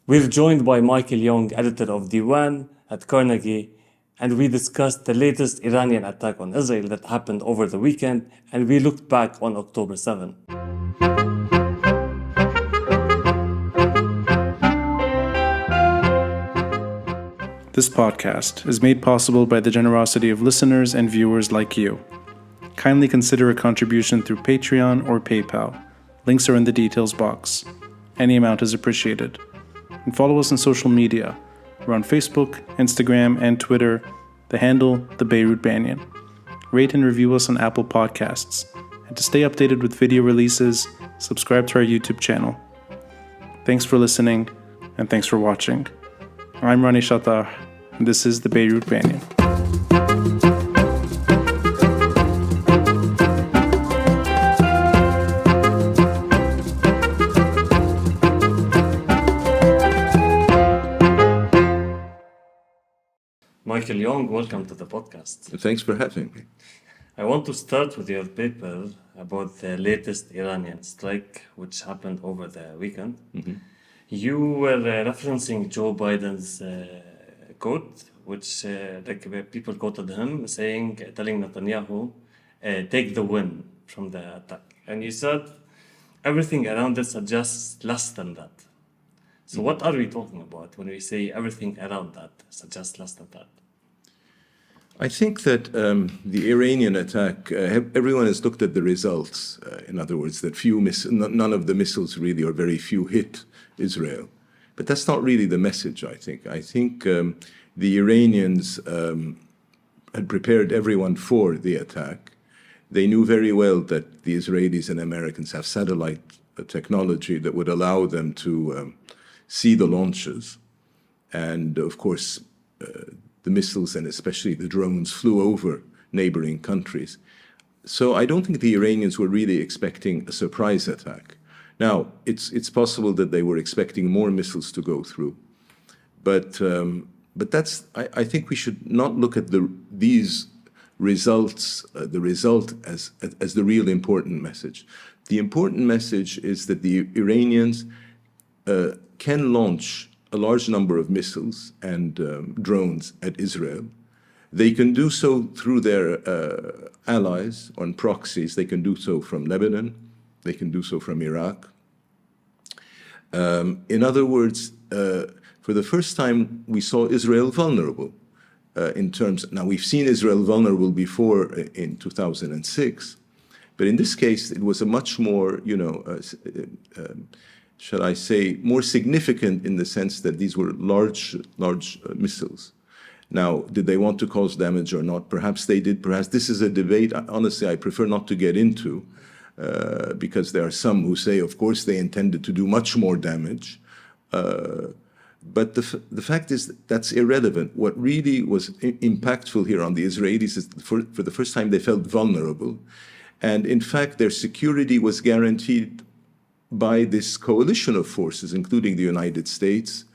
We're joined by Michael Young, editor of Diwan at Carnegie, and we discussed the latest Iranian attack on Israel that happened over the weekend, and we looked back on October 7. This podcast is made possible by the generosity of listeners and viewers like you. Kindly consider a contribution through Patreon or PayPal. Links are in the details box. Any amount is appreciated. And follow us on social media. We're on Facebook, Instagram, and Twitter. The handle, the Beirut Banyan. Rate and review us on Apple Podcasts. And to stay updated with video releases, subscribe to our YouTube channel. Thanks for listening, and thanks for watching. I'm Rani Shatar, and this is the Beirut Banyan. Michael Young, welcome to the podcast. Thanks for having me. I want to start with your paper about the latest Iranian strike, which happened over the weekend. Mm-hmm. You were referencing Joe Biden's quote, which people quoted him telling Netanyahu, take the win from the attack. And you said everything around it suggests less than that. So what are we talking about when we say everything around that suggests less than that? I think that the Iranian attack, everyone has looked at the results. In other words, that none of the missiles really, or very few, hit Israel. But that's not really the message, I think. I think the Iranians had prepared everyone for the attack. They knew very well that the Israelis and Americans have satellite technology that would allow them to see the launches. And of course, the missiles and especially the drones flew over neighboring countries. So I don't think the Iranians were really expecting a surprise attack. Now, it's possible that they were expecting more missiles to go through. But I think we should not look at these results, the result as the real important message. The important message is that the Iranians can launch a large number of missiles and drones at Israel. They can do so through their allies on proxies. They can do so from Lebanon. They can do so from Iraq. In other words, for the first time, we saw Israel vulnerable in terms. Now, we've seen Israel vulnerable before in 2006, but in this case, it was a much more, shall I say, more significant in the sense that these were large missiles. Now, did they want to cause damage or not? Perhaps they did. Perhaps this is a debate, honestly, I prefer not to get into, because there are some who say, of course, they intended to do much more damage. But the fact is that's irrelevant. What really was impactful here on the Israelis is for the first time they felt vulnerable. And in fact, their security was guaranteed by this coalition of forces, including the United States,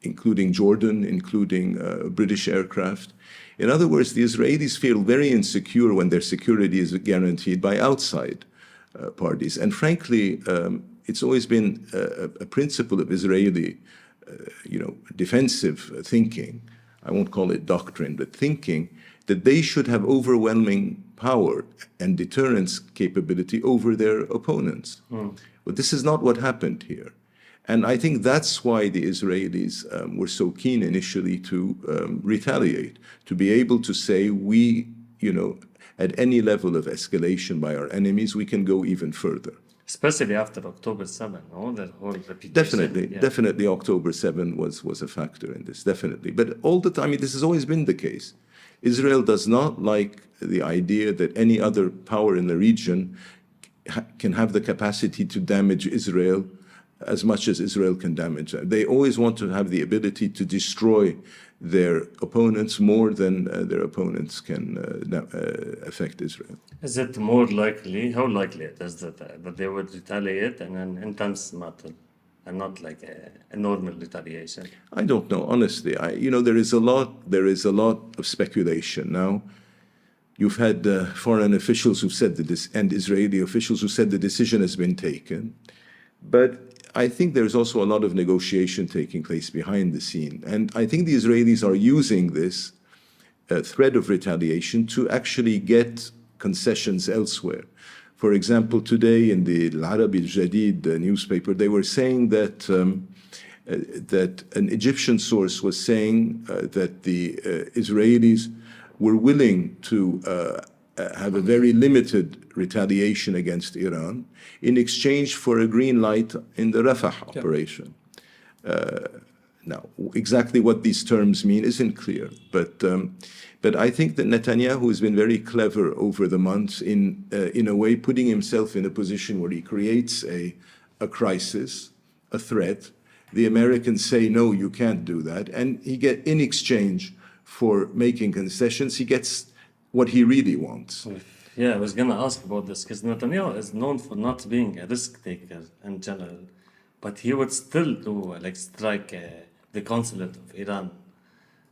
including Jordan, including British aircraft. In other words, the Israelis feel very insecure when their security is guaranteed by outside parties. And frankly, it's always been a principle of Israeli, defensive thinking. I won't call it doctrine, but thinking that they should have overwhelming power and deterrence capability over their opponents. But this is not what happened here. And I think that's why the Israelis were so keen initially to retaliate, to be able to say, at any level of escalation by our enemies, we can go even further. Especially after October 7, no? That whole reputation. Definitely October 7 was a factor in this, definitely. But all the time, this has always been the case. Israel does not like the idea that any other power in the region can have the capacity to damage Israel as much as Israel can damage them. They always want to have the ability to destroy their opponents more than their opponents can affect Israel. Is it more likely, how likely it is that they would retaliate in an intense matter and not like a normal retaliation? I don't know, honestly. There is a lot of speculation now. You've had foreign officials who said and Israeli officials who said the decision has been taken. But I think there's also a lot of negotiation taking place behind the scene. And I think the Israelis are using this threat of retaliation to actually get concessions elsewhere. For example, today in the Al-Arabi Al-Jadid newspaper, they were saying that that an Egyptian source was saying that the Israelis were willing to have a very limited retaliation against Iran in exchange for a green light in the Rafah operation. Now, exactly what these terms mean isn't clear, but I think that Netanyahu has been very clever over the months in a way putting himself in a position where he creates a crisis, a threat. The Americans say, no, you can't do that. And in exchange for making concessions, he gets what he really wants. Yeah, I was going to ask about this because Netanyahu is known for not being a risk taker in general, but he would still do strike the consulate of Iran,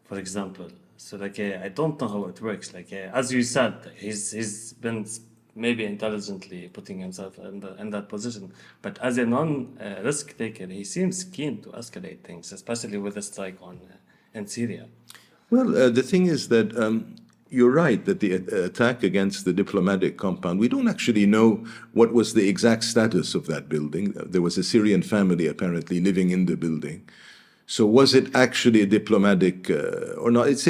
for example. So I don't know how it works. As you said, he's been maybe intelligently putting himself in that position, but as a non-risk taker, he seems keen to escalate things, especially with a strike in Syria. Well, the thing is that you're right that the attack against the diplomatic compound, we don't actually know what was the exact status of that building. There was a Syrian family apparently living in the building. So was it actually a diplomatic or not? It's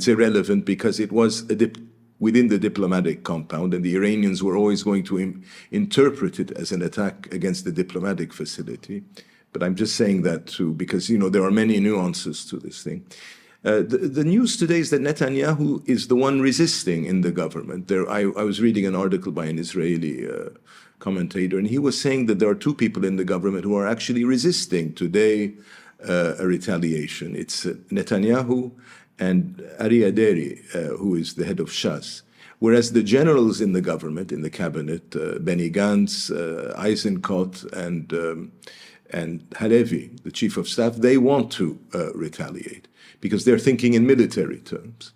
irrelevant because it was within the diplomatic compound, and the Iranians were always going to interpret it as an attack against the diplomatic facility. But I'm just saying that too because, there are many nuances to this thing. The news today is that Netanyahu is the one resisting in the government. I was reading an article by an Israeli commentator, and he was saying that there are two people in the government who are actually resisting today a retaliation. It's Netanyahu and Ari Aderi, who is the head of Shas. Whereas the generals in the government, in the cabinet, Benny Gantz, Eisenkot, and Halevi, the chief of staff, they want to retaliate because they're thinking in military terms.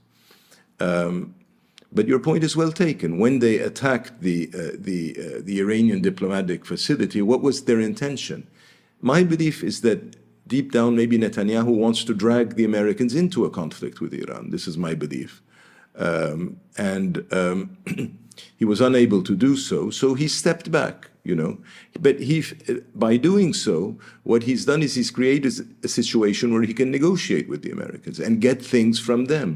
But your point is well taken. When they attacked the Iranian diplomatic facility, what was their intention? My belief is that deep down, maybe Netanyahu wants to drag the Americans into a conflict with Iran. This is my belief. He was unable to do so, so he stepped back, But by doing so, what he's done is he's created a situation where he can negotiate with the Americans and get things from them.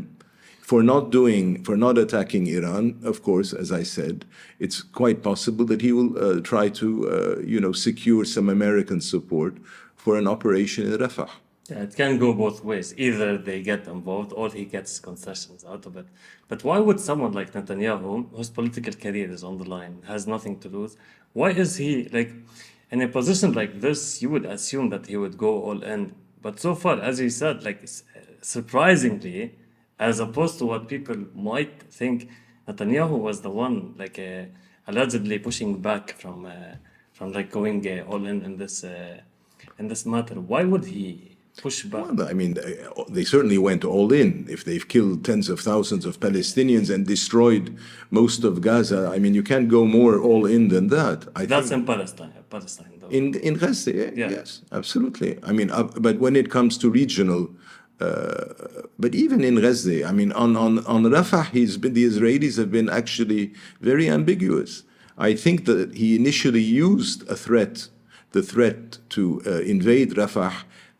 For not attacking Iran, of course, as I said, it's quite possible that he will try to, secure some American support for an operation in Rafah. Yeah, it can go both ways. Either they get involved or he gets concessions out of it. But why would someone like Netanyahu, whose political career is on the line, has nothing to lose, why is he, in a position like this, you would assume that he would go all in. But so far, as you said, surprisingly, as opposed to what people might think, Netanyahu was the one, allegedly pushing back from going all in this matter. Why would he push back? Well, I mean, they certainly went all in. If they've killed tens of thousands of Palestinians and destroyed most of Gaza, I mean, you can't go more all in than that. That's in Palestine though. In Gaza, Yeah. Yes, absolutely. I mean, but when it comes to regional, but even in Gaza, I mean, on Rafah, the Israelis have been actually very ambiguous. I think that he initially used the threat to invade Rafah,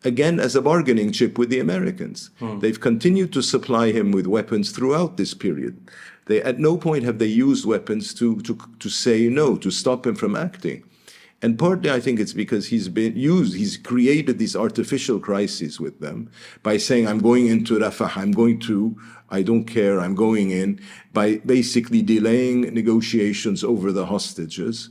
again as a bargaining chip with the Americans. They've continued to supply him with weapons throughout this period. At no point have they used weapons to say no, to stop him from acting. And partly I think it's because he's created these artificial crises with them by saying, I'm going into Rafah, I don't care, I'm going in, by basically delaying negotiations over the hostages,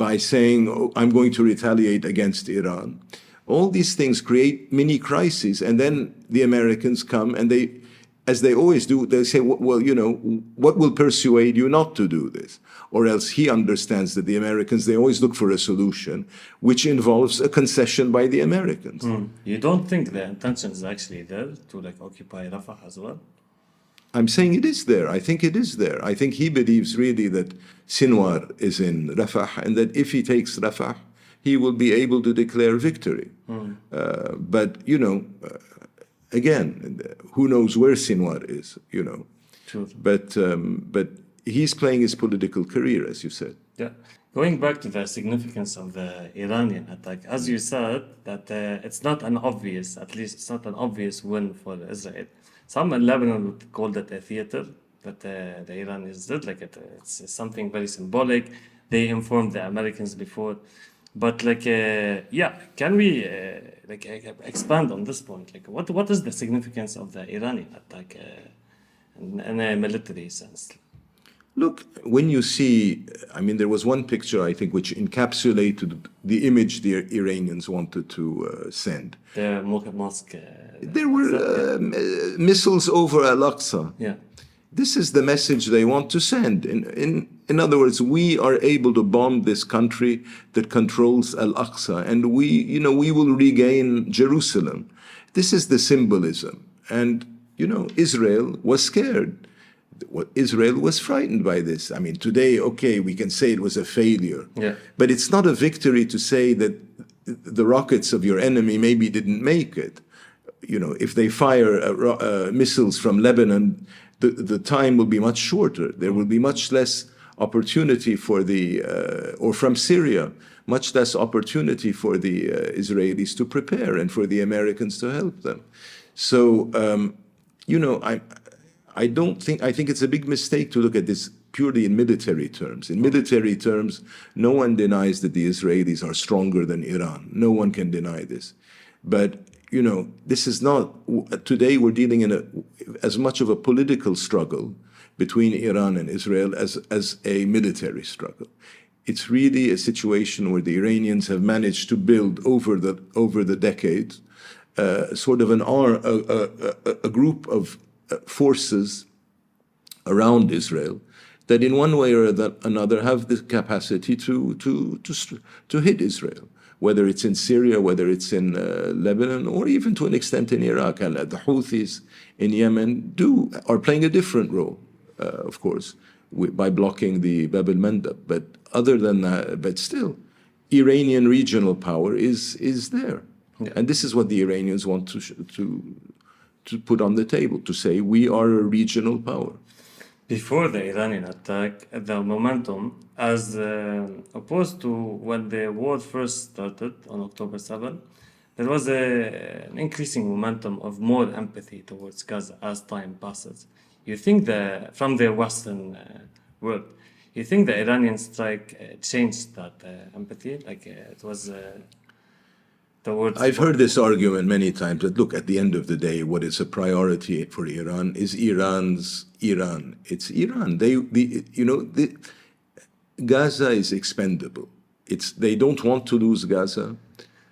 by saying, I'm going to retaliate against Iran. All these things create mini crises, and then the Americans come and they, as they always do, they say, well, what will persuade you not to do this? Or else he understands that the Americans, they always look for a solution which involves a concession by the Americans. You don't think the intention is actually there to occupy Rafah as well? I'm saying it is there. I think it is there. I think he believes really that Sinwar is in Rafah, and that if he takes Rafah, he will be able to declare victory. But, again, who knows where Sinwar is, True. But he's playing his political career, as you said. Yeah. Going back to the significance of the Iranian attack, as you said, that it's not an obvious, at least it's not an obvious win for Israel. Some in Lebanon would call that a theater that the Iranians did, like it's something very symbolic. They informed the Americans before. But can we expand on this point? Like, what is the significance of the Iranian attack in a military sense? Look, when you see, there was one picture, I think, which encapsulated the image the Iranians wanted to send. The mosque. There were missiles over Al-Aqsa. Yeah. This is the message they want to send. In other words, we are able to bomb this country that controls Al-Aqsa, and we will regain Jerusalem. This is the symbolism. And, Israel was scared. Israel was frightened by this. Today, okay, we can say it was a failure. Yeah. But it's not a victory to say that the rockets of your enemy maybe didn't make it. If they fire missiles from Lebanon, the time will be much shorter. There will be much less opportunity for or from Syria, much less opportunity for the Israelis to prepare and for the Americans to help them. So, I think it's a big mistake to look at this purely in military terms. In military terms, no one denies that the Israelis are stronger than Iran. No one can deny this. But, this is not, today we're dealing in as much of a political struggle between Iran and Israel as a military struggle. It's really a situation where the Iranians have managed to build over the decades sort of a group of forces around Israel that in one way or another have the capacity to hit Israel, whether it's in Syria, whether it's in Lebanon, or even to an extent in Iraq. And the Houthis in Yemen are playing a different role, of course, by blocking the Bab el-Mandab. But other than that, but still, Iranian regional power is there. Yeah. And this is what the Iranians want to put on the table, to say we are a regional power. Before the Iranian attack, the momentum, as opposed to when the war first started on October 7, there was an increasing momentum of more empathy towards Gaza as time passes. You think from the Western world, you think the Iranian strike changed that empathy? Like it was... I've heard this argument many times that, look, at the end of the day, what is a priority for Iran is Iran's Iran. It's Iran. Gaza is expendable. They don't want to lose Gaza,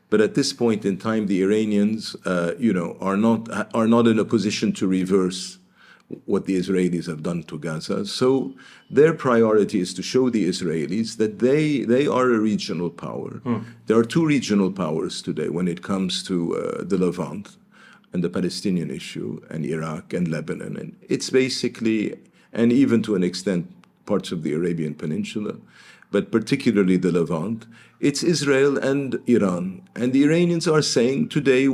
but at this point in time, the Iranians, are not in a position to reverse what the Israelis have done to Gaza. So their priority is to show the Israelis that they are a regional power. There are two regional powers today when it comes to the Levant and the Palestinian issue, and Iraq and Lebanon. And it's basically, and even to an extent, parts of the Arabian Peninsula, but particularly the Levant, it's Israel and Iran. And the Iranians are saying today,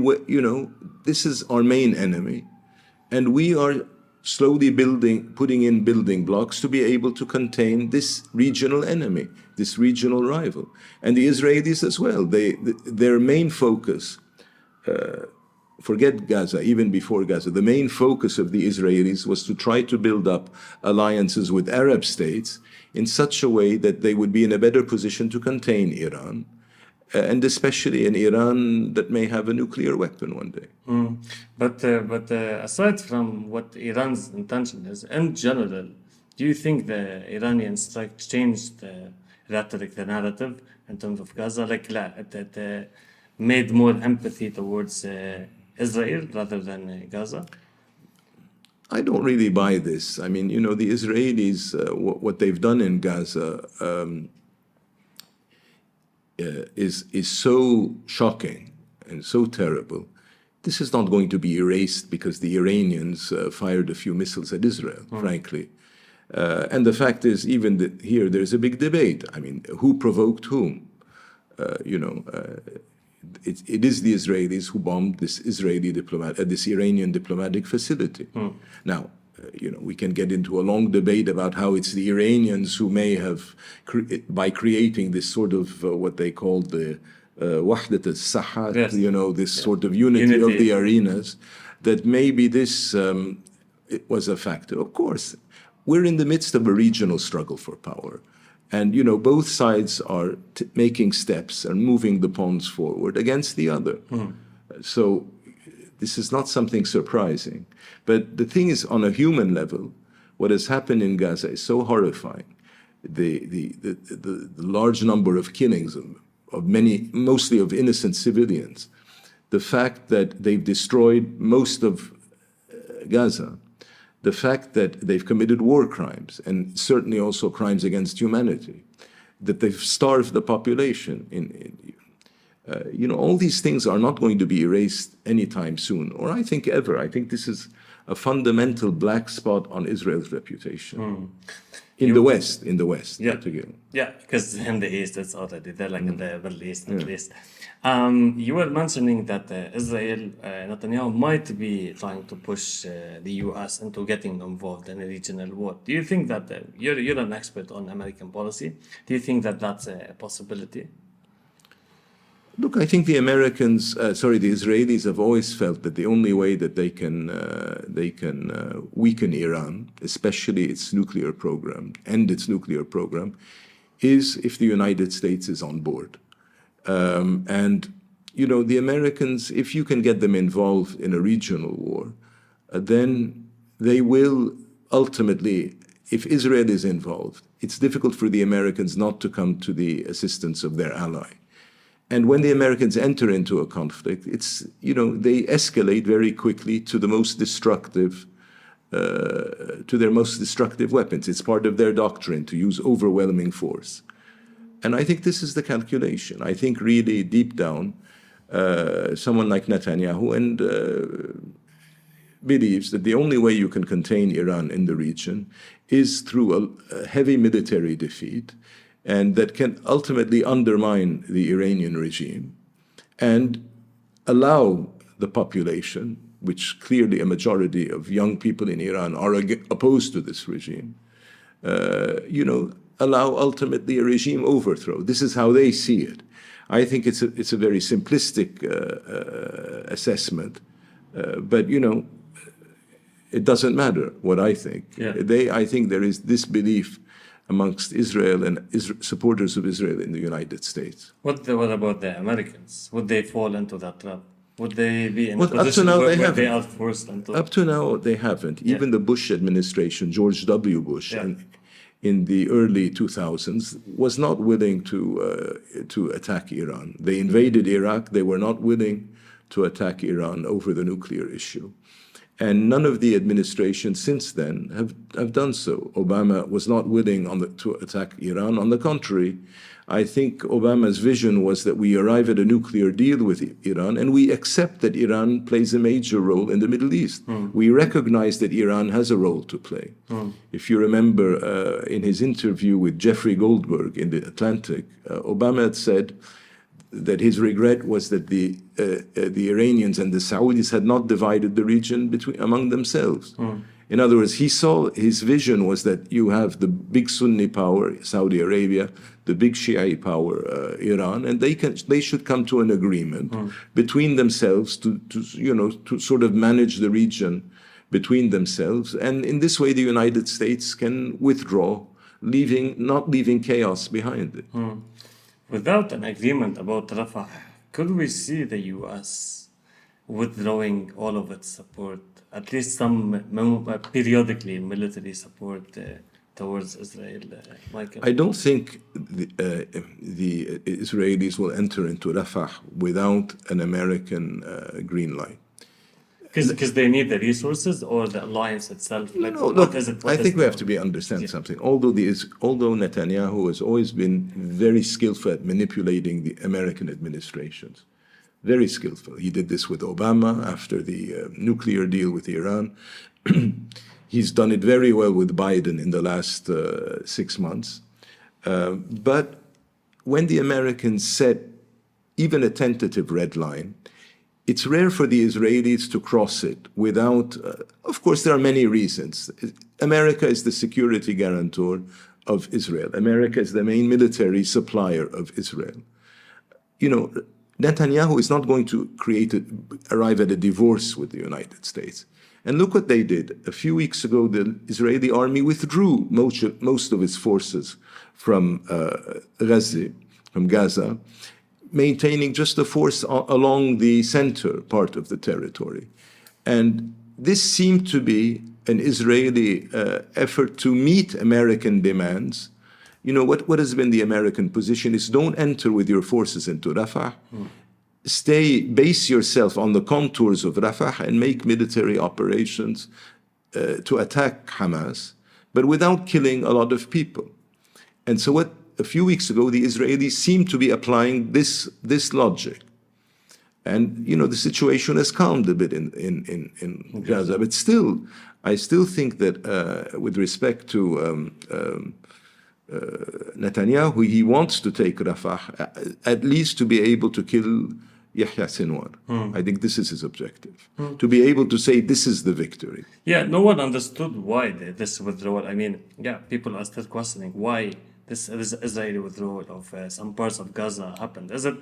this is our main enemy, and we are slowly putting in building blocks to be able to contain this regional enemy, this regional rival. And the Israelis as well, their main focus, forget Gaza, even before Gaza, the main focus of the Israelis was to try to build up alliances with Arab states in such a way that they would be in a better position to contain Iran, and especially in Iran that may have a nuclear weapon one day. But aside from what Iran's intention is, in general, do you think the Iranian strike changed the rhetoric, the narrative in terms of Gaza? It made more empathy towards Israel rather than Gaza? I don't really buy this. The Israelis, what they've done in Gaza is so shocking and so terrible. This is not going to be erased because the Iranians fired a few missiles at Israel, frankly. And the fact is, even here, there's a big debate. Who provoked whom? it is the Israelis who bombed this this Iranian diplomatic facility. Now, we can get into a long debate about how it's the Iranians who may have, by creating this sort of what they call the wahdat al-sahat, Yes. this sort of unity of the arenas, that maybe this it was a factor. Of course, we're in the midst of a regional struggle for power. And, both sides are making steps and moving the pawns forward against the other. So this is not something surprising. But the thing is, on a human level, what has happened in Gaza is so horrifying. The large number of killings of many, mostly of innocent civilians, the fact that they've destroyed most of Gaza, the fact that they've committed war crimes and certainly also crimes against humanity, that they've starved the population. All these things are not going to be erased anytime soon, or I think ever. I think this is a fundamental black spot on Israel's reputation. In the West, Yeah. particularly. Yeah, because in the East it's already there, like in the Middle East at least. You were mentioning that Israel, Netanyahu might be trying to push the U.S. into getting involved in a regional war. Do you think that, you're an expert on American policy, do you think that that's a possibility? Look, I think the Israelis have always felt that the only way that they can weaken Iran, especially its nuclear program, is if the United States is on board. The Americans, if you can get them involved in a regional war, then they will ultimately, if Israel is involved, it's difficult for the Americans not to come to the assistance of their ally. And when the Americans enter into a conflict, they escalate very quickly to the most destructive, to their most destructive weapons. It's part of their doctrine to use overwhelming force. And I think this is the calculation. I think really deep down, someone like Netanyahu believes that the only way you can contain Iran in the region is through a heavy military defeat, and that can ultimately undermine the Iranian regime and allow the population, which clearly a majority of young people in Iran are opposed to this regime, allow ultimately a regime overthrow. This is how they see it. I think it's a very simplistic assessment, but it doesn't matter what I think. Yeah. I think there is this belief amongst Israel and supporters of Israel in the United States. What about the Americans? Would they fall into that trap? Would they be in a Well, up to position now, where they they haven't. are forced into? Up to now, they haven't. Yeah. Even the Bush administration, George W. Bush, Yeah. in the early 2000s, was not willing to attack Iran. They invaded Iraq. They were not willing to attack Iran over the nuclear issue. And none of the administrations since then have done so. Obama was not willing to attack Iran. On the contrary, I think Obama's vision was that we arrive at a nuclear deal with Iran and we accept that Iran plays a major role in the Middle East. We recognize that Iran has a role to play. If you remember in his interview with Jeffrey Goldberg in the Atlantic, Obama had said that his regret was that the Iranians and the Saudis had not divided the region among themselves. In other words, his vision was that you have the big Sunni power, Saudi Arabia, the big Shiite power, Iran, and they should come to an agreement between themselves to sort of manage the region between themselves. And in this way, the United States can withdraw, not leaving chaos behind it. Without an agreement about Rafah, could we see the U.S. withdrawing all of its support, at least some periodically military support towards Israel, Michael? I don't think the Israelis will enter into Rafah without an American green light. Because they need the resources or the alliance itself? Like, No, what look, is it? I think we have to understand something. Although Netanyahu has always been very skillful at manipulating the American administrations, very skillful. He did this with Obama after the nuclear deal with Iran. He's done it very well with Biden in the last 6 months. But when the Americans set even a tentative red line, it's rare for the Israelis to cross it without, of course, there are many reasons. America is the security guarantor of Israel. America is the main military supplier of Israel. You know, Netanyahu is not going to arrive at a divorce with the United States. And look what they did. A few weeks ago, the Israeli army withdrew most of its forces from Gaza, maintaining just a force along the center part of the territory. And this seemed to be an Israeli effort to meet American demands. You know, what has been the American position is don't enter with your forces into Rafah. Base yourself on the contours of Rafah and make military operations to attack Hamas, but without killing a lot of people. And so a few weeks ago, the Israelis seemed to be applying this logic. And, you know, the situation has calmed a bit in Gaza. But still, I still think that with respect to Netanyahu, he wants to take Rafah, at least to be able to kill Yahya Sinwar. I think this is his objective, to be able to say this is the victory. Yeah, no one understood why this withdrawal. I mean, yeah, people are still questioning why this Israeli withdrawal of some parts of Gaza happened. Is it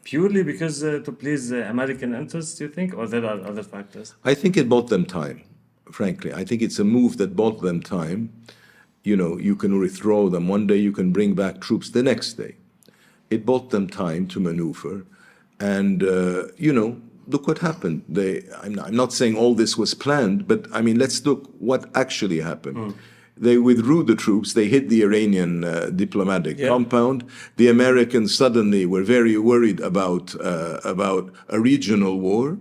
purely because to please American interests, you think, or there are other factors? I think it bought them time, frankly. I think it's a move that bought them time. You know, you can withdraw them one day, you can bring back troops the next day. It bought them time to maneuver. And, you know, look what happened. I'm not saying all this was planned, but I mean, let's look what actually happened. They withdrew the troops. They hit the Iranian diplomatic compound. The Americans suddenly were very worried about a regional war.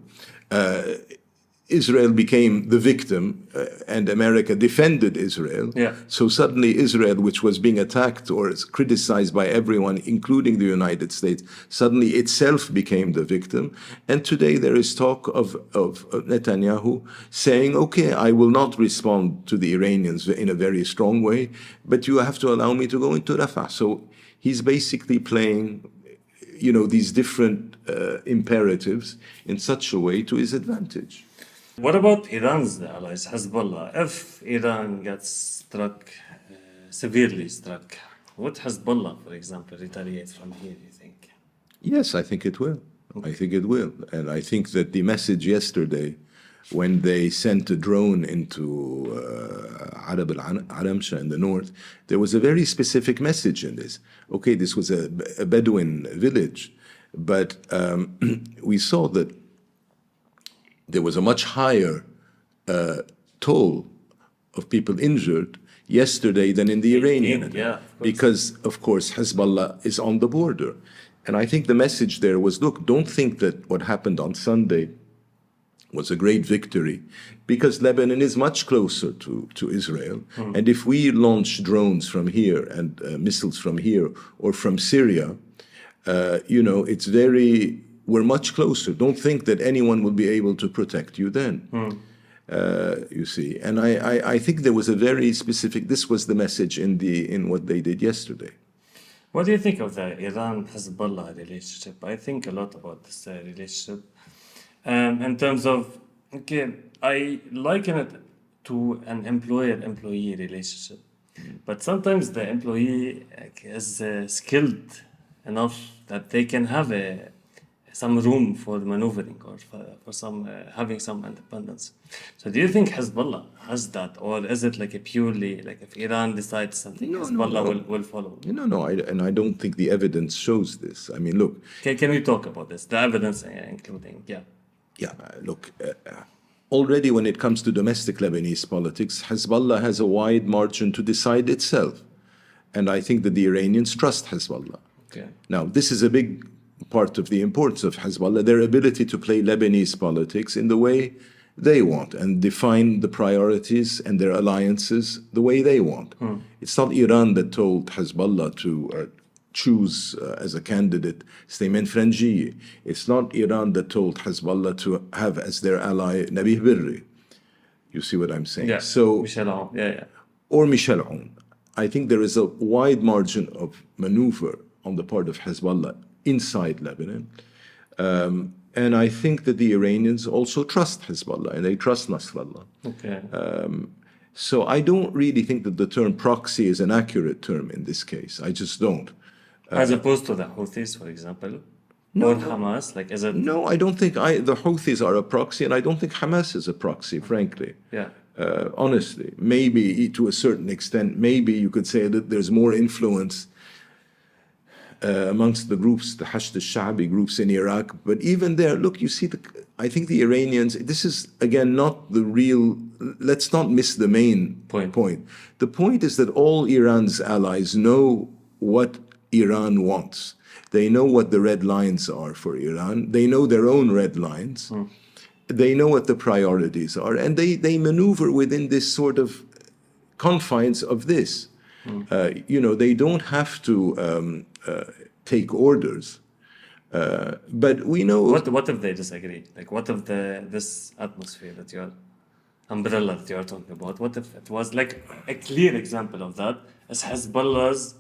Israel became the victim, and America defended Israel. Yeah. So suddenly Israel, which was being attacked or criticized by everyone, including the United States, suddenly itself became the victim. And today there is talk of Netanyahu saying, okay, I will not respond to the Iranians in a very strong way, but you have to allow me to go into Rafah. So he's basically playing, you know, these different imperatives in such a way to his advantage. What about Iran's allies, Hezbollah? If Iran gets struck, severely struck, would Hezbollah, for example, retaliate from here, do you think? Yes, I think it will. I think it will. And I think that the message yesterday, when they sent a drone into Arab al-Aramsha in the north, there was a very specific message in this. Okay, this was a Bedouin village, but we saw that there was a much higher toll of people injured yesterday than in the Iranian attack. Because, of course, Hezbollah is on the border. And I think the message there was, look, don't think that what happened on Sunday was a great victory, because Lebanon is much closer to Israel. And if we launch drones from here and missiles from here or from Syria, you know, we're much closer. Don't think that anyone will be able to protect you then. You see, and I think there was a very specific. This was the message in what they did yesterday. What do you think of the Iran-Hezbollah relationship? I think a lot about this relationship. In terms of, okay, I liken it to an employer-employee relationship. But sometimes the employee is skilled enough that they can have some room for maneuvering or for some having some independence. So do you think Hezbollah has that, or is it like a purely, like if Iran decides something, Hezbollah will follow? No, I don't think the evidence shows this. I mean, look. Can we talk about this? The evidence including, look, already when it comes to domestic Lebanese politics, Hezbollah has a wide margin to decide itself. And I think that the Iranians trust Hezbollah. Okay. Now, this is a big part of the importance of Hezbollah, their ability to play Lebanese politics in the way they want and define the priorities and their alliances the way they want. It's not Iran that told Hezbollah to choose as a candidate Stayman Franji. It's not Iran that told Hezbollah to have as their ally Nabih Berri. You see what I'm saying? Yeah. So, Michel Aoun. or Michel Aoun. I think there is a wide margin of maneuver on the part of Hezbollah inside Lebanon. And I think that the Iranians also trust Hezbollah and they trust Nasrallah. Okay. So I don't really think that the term proxy is an accurate term in this case. I just don't. As opposed to the Houthis, for example, No. or Hamas, like is it? No, I don't think the Houthis are a proxy, and I don't think Hamas is a proxy, frankly. Yeah. Honestly, maybe to a certain extent, maybe you could say that there's more influence amongst the groups, the Hashd al-Sha'bi groups in Iraq. But even there, look, you see, I think the Iranians, this is, again, not the real, let's not miss the main point. The point is that all Iran's allies know what Iran wants. They know what the red lines are for Iran. They know their own red lines. They know what the priorities are. And they maneuver within this sort of confines of this. They don't have to take orders. But we know... What if they disagree? Like, what if this atmosphere that umbrella that you're talking about, what if it was like a clear example of that is Hezbollah's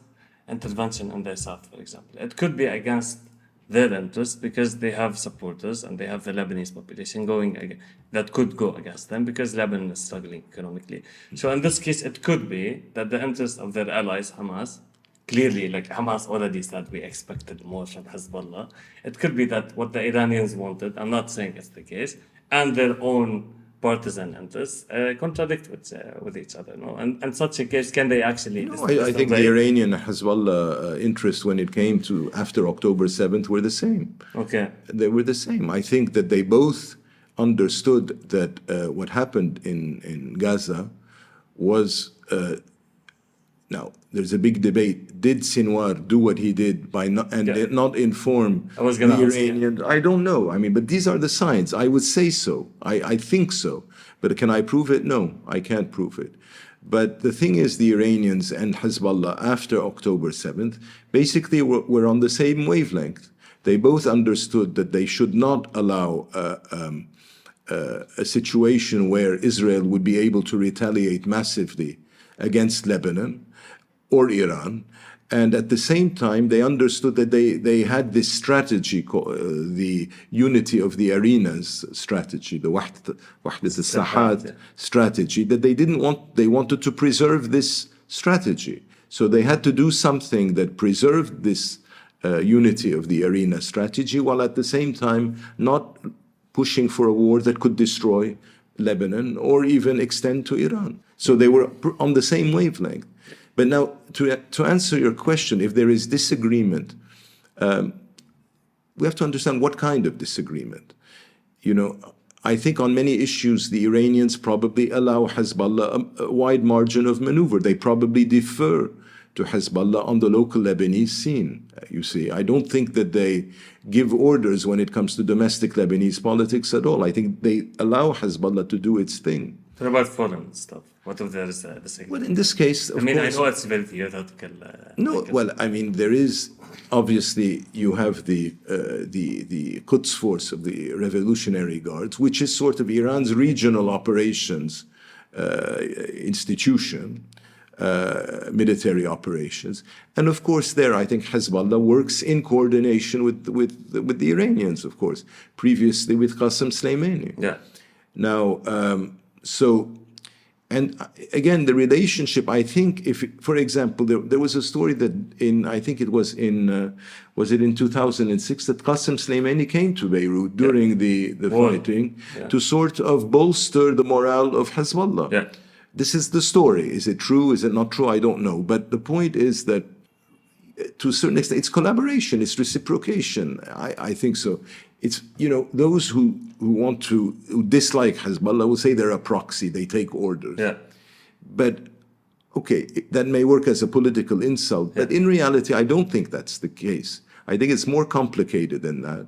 intervention in the south, for example? It could be against their interests because they have supporters and they have the Lebanese population that could go against them because Lebanon is struggling economically. So in this case, it could be that the interest of their allies, Hamas, clearly, like Hamas already said, we expected more from Hezbollah. It could be that what the Iranians wanted, I'm not saying it's the case, and their own partisan interests contradict with each other. No? And in such a case, can they actually... No, I think the Iranian Hezbollah interests when it came to after October 7th were the same. Okay. They were the same. I think that they both understood that what happened in Gaza was... now, there's a big debate. Did Sinwar do what he did by not inform the Iranians? I don't know. I mean, but these are the signs. I would say so. I think so. But can I prove it? No, I can't prove it. But the thing is, the Iranians and Hezbollah after October 7th basically were on the same wavelength. They both understood that they should not allow a situation where Israel would be able to retaliate massively against Lebanon or Iran. And at the same time, they understood that they had this strategy, the unity of the arenas strategy, the Wahdat al-Sahat strategy, that they wanted to preserve this strategy. So they had to do something that preserved this unity of the arena strategy, while at the same time not pushing for a war that could destroy Lebanon or even extend to Iran. So they were on the same wavelength. But now, to answer your question, if there is disagreement, we have to understand what kind of disagreement. I think on many issues, the Iranians probably allow Hezbollah a wide margin of maneuver. They probably defer to Hezbollah on the local Lebanese scene, you see. I don't think that they give orders when it comes to domestic Lebanese politics at all. I think they allow Hezbollah to do its thing. What about foreign stuff? What if there is a disagreement? Well, in this case, of course, I know it's very theoretical. There is, obviously, you have the Quds force of the Revolutionary Guards, which is sort of Iran's regional operations institution, military operations. And of course, there, I think Hezbollah works in coordination with the Iranians, of course, previously with Qasem Soleimani. Yeah. Now, and again, the relationship, I think, for example, there was a story that was it in 2006, that Qasem Soleimani came to Beirut during the fighting to sort of bolster the morale of Hezbollah. Yeah. This is the story. Is it true? Is it not true? I don't know. But the point is that to a certain extent, it's collaboration, it's reciprocation. I think so. It's, those who dislike Hezbollah will say they're a proxy, they take orders. Yeah. But, okay, that may work as a political insult, but in reality, I don't think that's the case. I think it's more complicated than that.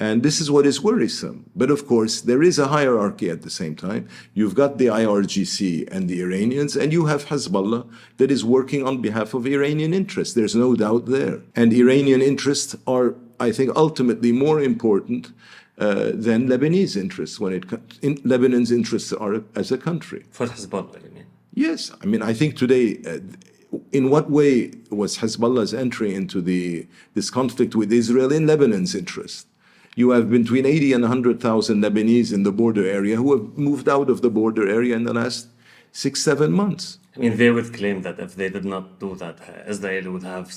And this is what is worrisome. But of course, there is a hierarchy at the same time. You've got the IRGC and the Iranians, and you have Hezbollah that is working on behalf of Iranian interests. There's no doubt there. And Iranian interests are, I think, ultimately more important than Lebanese interests Lebanon's interests are as a country. For Hezbollah, you mean? Yes. I mean, I think today, in what way was Hezbollah's entry into this conflict with Israel in Lebanon's interest? You have between 80 and 100,000 Lebanese in the border area who have moved out of the border area in the last 6-7 months. I mean, they would claim that if they did not do that, Israel would have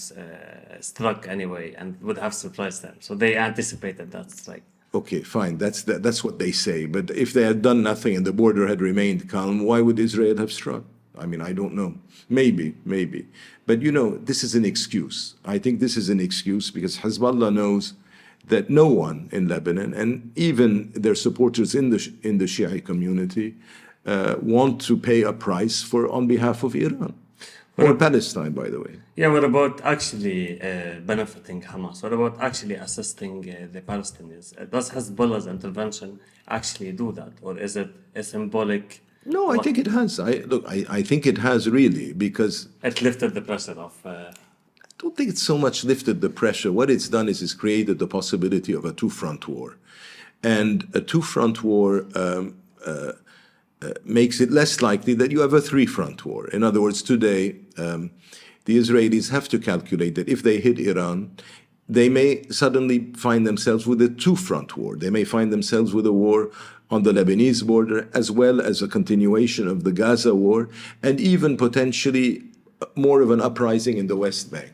struck anyway and would have surprised them. So they anticipated that strike. Okay, fine. That's what they say. But if they had done nothing and the border had remained calm, why would Israel have struck? I mean, I don't know. Maybe. But this is an excuse. I think this is an excuse because Hezbollah knows that no one in Lebanon, and even their supporters in the Shia community, want to pay a price on behalf of Iran. Or Palestine, by the way. Yeah, what about actually benefiting Hamas? What about actually assisting the Palestinians? Does Hezbollah's intervention actually do that? Or is it a symbolic... No, I think it has. I think it has really, because... It lifted the pressure of... I don't think it's so much lifted the pressure. What it's done is it's created the possibility of a two-front war. And a two-front war makes it less likely that you have a three-front war. In other words, today, the Israelis have to calculate that if they hit Iran, they may suddenly find themselves with a two-front war. They may find themselves with a war on the Lebanese border, as well as a continuation of the Gaza war, and even potentially more of an uprising in the West Bank.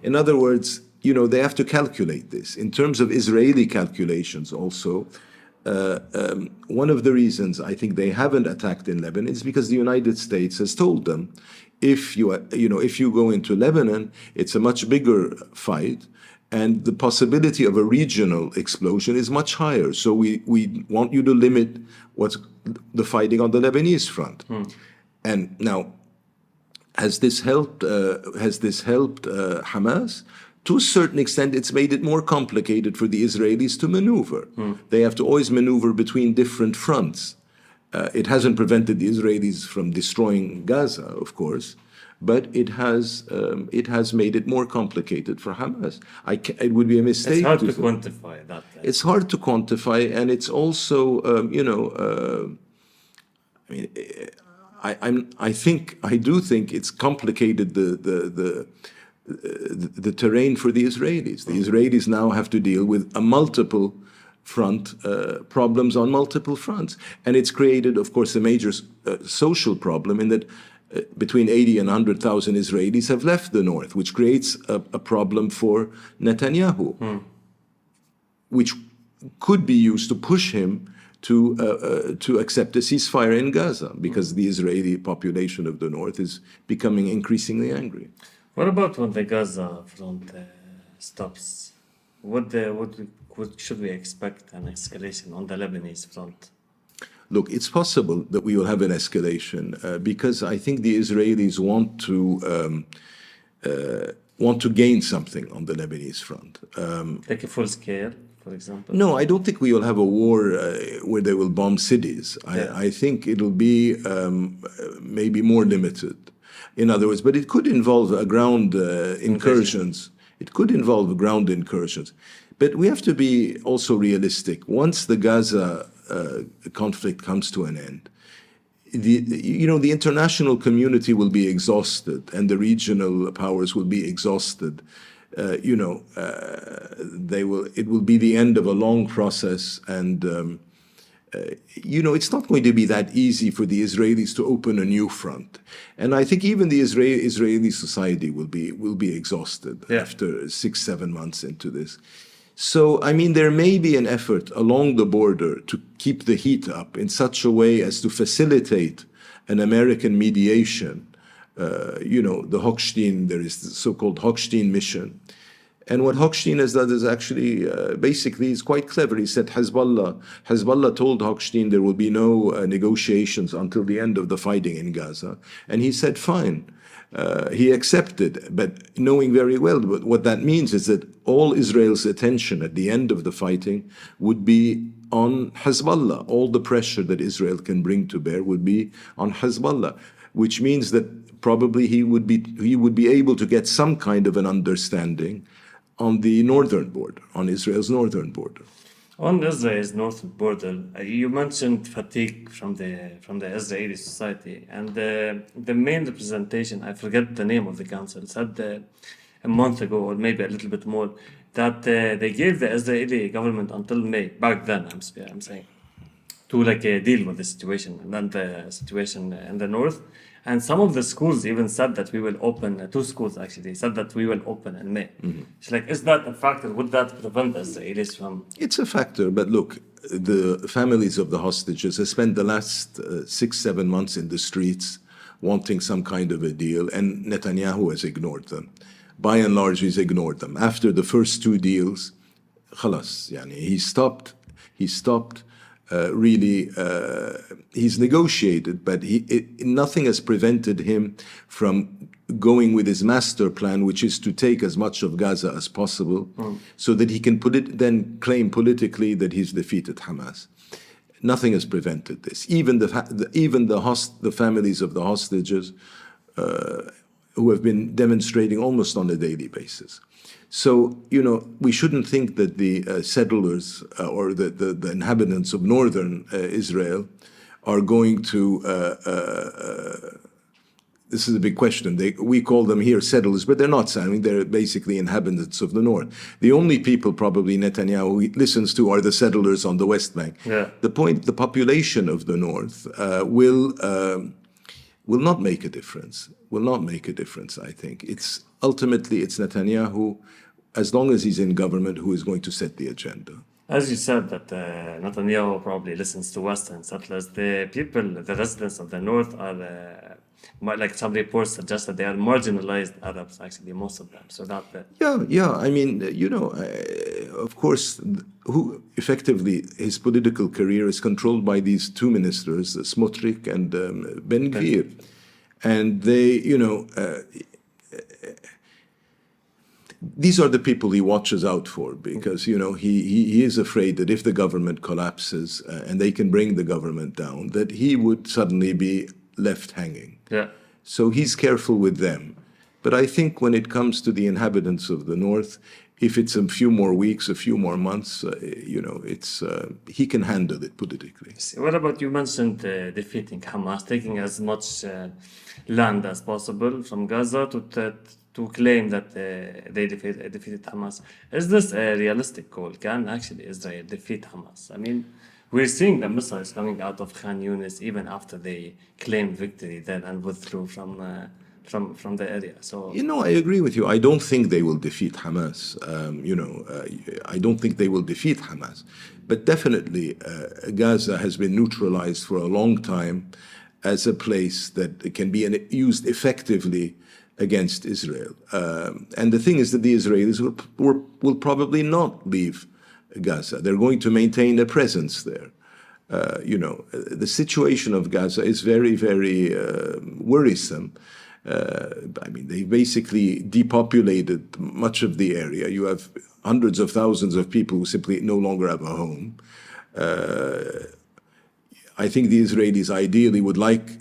In other words, they have to calculate this. In terms of Israeli calculations also, one of the reasons I think they haven't attacked in Lebanon is because the United States has told them, if you go into Lebanon, it's a much bigger fight, and the possibility of a regional explosion is much higher. So we want you to limit what's the fighting on the Lebanese front. And now, has this helped Hamas? To a certain extent, it's made it more complicated for the Israelis to maneuver. They have to always maneuver between different fronts. It hasn't prevented the Israelis from destroying Gaza, of course, but it has made it more complicated for Hamas. It would be a mistake. It's hard to quantify that. It's hard to quantify, and it's also, I do think it's complicated the terrain for the Israelis. The Israelis now have to deal with a multiple front problems on multiple fronts, and it's created, of course, a major social problem in that between 80 and 100,000 Israelis have left the north, which creates a problem for Netanyahu, which could be used to push him to accept a ceasefire in Gaza, because the Israeli population of the north is becoming increasingly angry. What about when the Gaza front stops? What should we expect an escalation on the Lebanese front? Look, it's possible that we will have an escalation because I think the Israelis want to gain something on the Lebanese front. Like a full scale, for example? No, I don't think we will have a war where they will bomb cities. I think it'll be maybe more limited. In other words, but it could involve ground incursions. It could involve ground incursions. But we have to be also realistic. Once the Gaza conflict comes to an end, the international community will be exhausted, and the regional powers will be exhausted. It will be the end of a long process, and it's not going to be that easy for the Israelis to open a new front. And I think even the Israeli society will be exhausted after 6-7 months into this. So, I mean, there may be an effort along the border to keep the heat up in such a way as to facilitate an American mediation. The Hochstein, there is the so-called Hochstein mission. And what Hochstein has done is actually, basically, is quite clever. He said Hezbollah told Hochstein there will be no negotiations until the end of the fighting in Gaza. And he said, fine. He accepted, but knowing very well what that means is that all Israel's attention at the end of the fighting would be on Hezbollah. All the pressure that Israel can bring to bear would be on Hezbollah, which means that probably he would be able to get some kind of an understanding on the northern border, on Israel's northern border. On Israel's north border, you mentioned fatigue from the Israeli society, and the main representation, I forget the name of the council, said a month ago or maybe a little bit more that they gave the Israeli government until May. Back then, I'm saying, to like deal with the situation and then the situation in the north. And some of the schools even said that we will open, two schools actually said that we will open in May. It's like, is that a factor? Would that prevent Israelis from? It's a factor, but look, the families of the hostages have spent the last 6-7 months in the streets wanting some kind of a deal, and Netanyahu has ignored them. By and large, he's ignored them. After the first two deals, خلاص, يعني, he stopped really, he's negotiated, but nothing has prevented him from going with his master plan, which is to take as much of Gaza as possible, so that he can then claim politically that he's defeated Hamas. Nothing has prevented this. Even the families of the hostages who have been demonstrating almost on a daily basis. So, we shouldn't think that the settlers or the inhabitants of northern Israel are going to, this is a big question. We call them here settlers, but they're not. I mean, they're basically inhabitants of the north. The only people probably Netanyahu listens to are the settlers on the West Bank. Yeah. The population of the north will not make a difference. Will not make a difference, I think. Ultimately, it's Netanyahu, as long as he's in government, who is going to set the agenda. As you said, that Netanyahu probably listens to Western settlers. The people, the residents of the north are, like some reports suggest that they are marginalized Arabs, actually, most of them. So that. Yeah. I mean, of course, who effectively his political career is controlled by these two ministers, Smotrich and Ben Gvir, and they, these are the people he watches out for, because he is afraid that if the government collapses and they can bring the government down, that he would suddenly be left hanging. Yeah. So he's careful with them. But I think when it comes to the inhabitants of the north, if it's a few more weeks, a few more months, he can handle it politically. What about, you mentioned defeating Hamas, taking as much land as possible from Gaza to claim that they defeated Hamas. Is this a realistic goal? Can actually Israel defeat Hamas? I mean, we're seeing the missiles coming out of Khan Yunis even after they claimed victory then and withdrew from the area. So I agree with you. I don't think they will defeat Hamas. I don't think they will defeat Hamas. But definitely, Gaza has been neutralized for a long time as a place that can be used effectively against Israel. And the thing is that the Israelis will probably not leave Gaza. They're going to maintain a presence there. The situation of Gaza is very, very worrisome. I mean, they basically depopulated much of the area. You have hundreds of thousands of people who simply no longer have a home. I think the Israelis ideally would like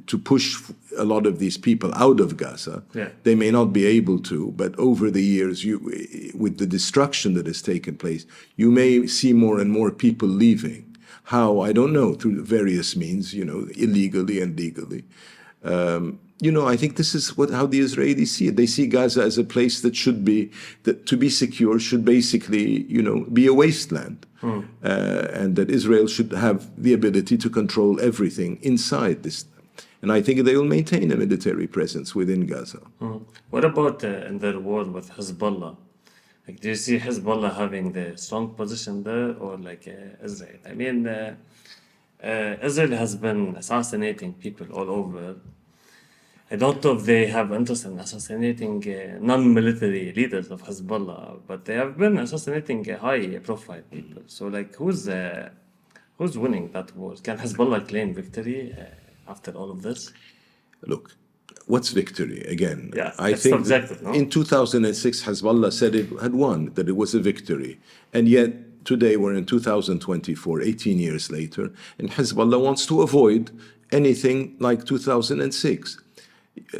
to push a lot of these people out of Gaza. Yeah. They may not be able to, but over the years, with the destruction that has taken place, you may see more and more people leaving. How? I don't know, through various means, illegally and legally. I think this is how the Israelis see it. They see Gaza as a place that to be secure, should basically, be a wasteland. And that Israel should have the ability to control everything inside this. And I think they will maintain a military presence within Gaza. What about in their war with Hezbollah? Like, do you see Hezbollah having the strong position there, or like Israel? I mean, Israel has been assassinating people all over. I don't know if they have interest in assassinating non-military leaders of Hezbollah, but they have been assassinating high-profile people. So, like, who's winning that war? Can Hezbollah claim victory after all of this? Look, what's victory? Again, Yeah, I it's think subjective, no? in 2006, Hezbollah said it had won, that it was a victory. And yet, today we're in 2024, 18 years later, and Hezbollah wants to avoid anything like 2006.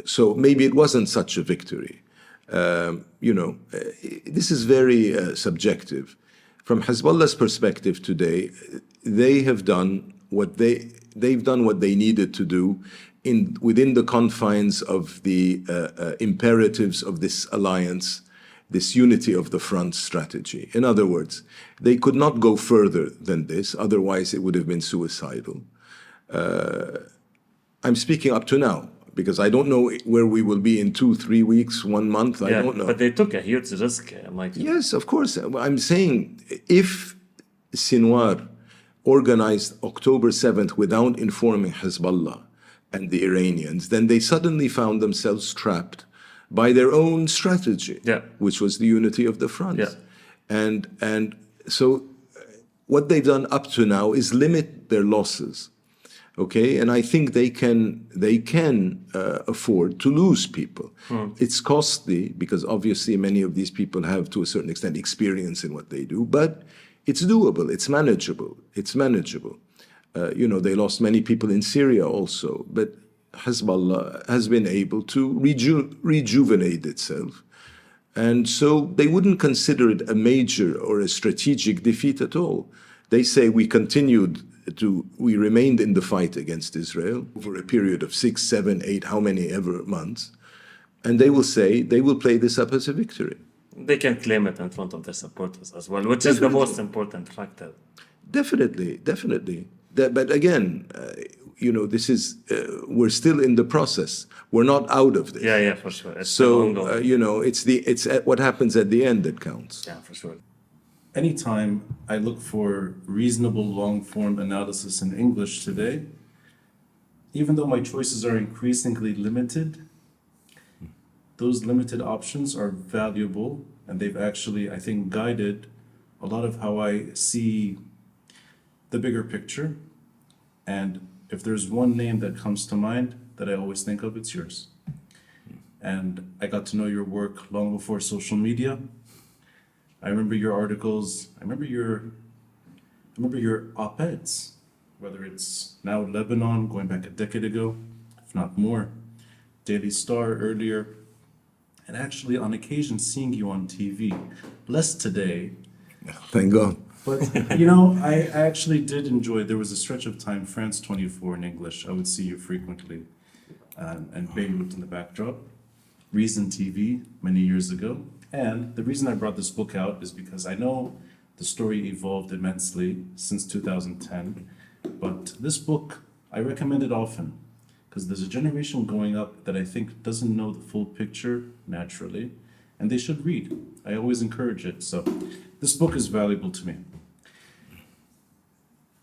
So maybe it wasn't such a victory. This is very subjective. From Hezbollah's perspective today, they have done what they've done what they needed to do within the confines of the imperatives of this alliance, this unity of the front strategy. In other words, they could not go further than this, otherwise it would have been suicidal. I'm speaking up to now, because I don't know where we will be in 2-3 weeks, 1 month, I don't know. But they took a huge risk, Michael. Yes, of course. I'm saying if Sinwar organized October 7th without informing Hezbollah and the Iranians, then they suddenly found themselves trapped by their own strategy, which was the unity of the front. And so what they've done up to now is limit their losses. Okay, and I think they can afford to lose people. It's costly because obviously many of these people have, to a certain extent, experience in what they do, but it's doable, it's manageable, they lost many people in Syria also, but Hezbollah has been able to rejuvenate itself. And so they wouldn't consider it a major or a strategic defeat at all. They say we remained in the fight against Israel over a period of 6, 7, 8, how many ever months. And they will say, they will play this up as a victory. They can claim it in front of their supporters as well, which is the most important factor. Definitely. But again, this is, we're still in the process. We're not out of this. Yeah, for sure. It's it's what happens at the end that counts. Yeah, for sure. Anytime I look for reasonable long-form analysis in English today, even though my choices are increasingly limited, those limited options are valuable, and they've actually, I think, guided a lot of how I see the bigger picture. And if there's one name that comes to mind that I always think of, it's yours. And I got to know your work long before social media. I remember your articles. I remember your op-eds, whether it's now Lebanon, going back a decade ago, if not more, Daily Star earlier, and actually on occasion seeing you on TV. Less today. Thank God. But, I actually did enjoy, there was a stretch of time, France 24 in English, I would see you frequently, and Beirut in the backdrop, Reason TV many years ago. And the reason I brought this book out is because I know the story evolved immensely since 2010, but this book, I recommend it often, because there's a generation growing up that I think doesn't know the full picture naturally, and they should read. I always encourage it, so this book is valuable to me.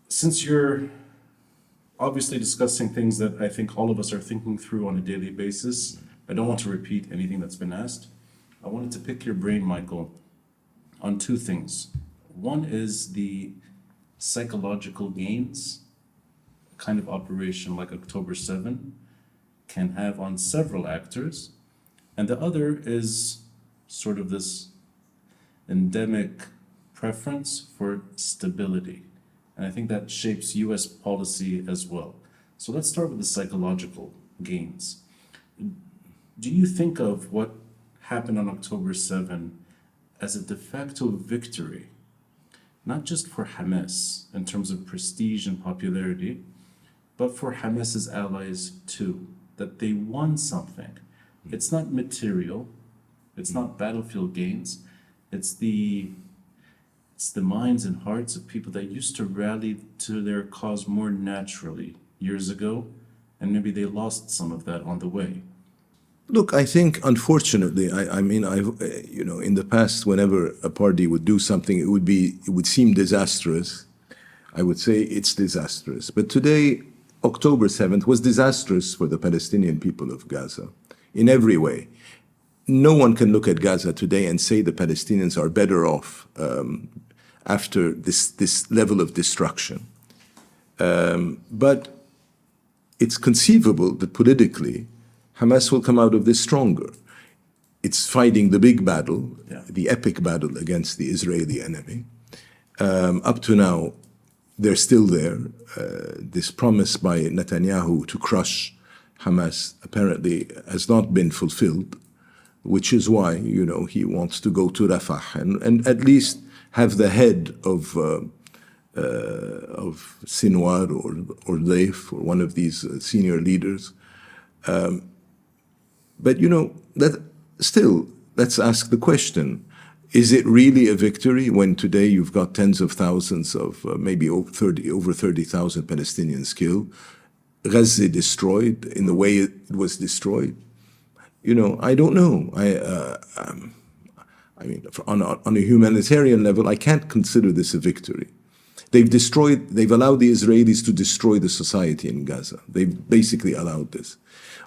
Since you're obviously discussing things that I think all of us are thinking through on a daily basis, I don't want to repeat anything that's been asked. I wanted to pick your brain, Michael, on two things. One is the psychological gains, a kind of operation like October 7 can have on several actors. And the other is sort of this endemic preference for stability. And I think that shapes US policy as well. So let's start with the psychological gains. Do you think of what happened on October 7 as a de facto victory, not just for Hamas in terms of prestige and popularity, but for Hamas's allies too, that they won something? It's not material, it's not battlefield gains, it's the minds and hearts of people that used to rally to their cause more naturally years ago, and maybe they lost some of that on the way. Look, I think, unfortunately, in the past, whenever a party would do something, it would seem disastrous. I would say it's disastrous. But today, October 7th was disastrous for the Palestinian people of Gaza in every way. No one can look at Gaza today and say the Palestinians are better off after this level of destruction. But it's conceivable that politically, Hamas will come out of this stronger. It's fighting the big battle, the epic battle against the Israeli enemy. Up to now, they're still there. This promise by Netanyahu to crush Hamas apparently has not been fulfilled, which is why, he wants to go to Rafah and at least have the head of Sinwar or Leif or one of these senior leaders. But that still, let's ask the question: is it really a victory when today you've got tens of thousands of maybe over 30,000 Palestinians killed, Gaza destroyed in the way it was destroyed? I don't know. I mean, on a humanitarian level, I can't consider this a victory. They've allowed the Israelis to destroy the society in Gaza. They've basically allowed this.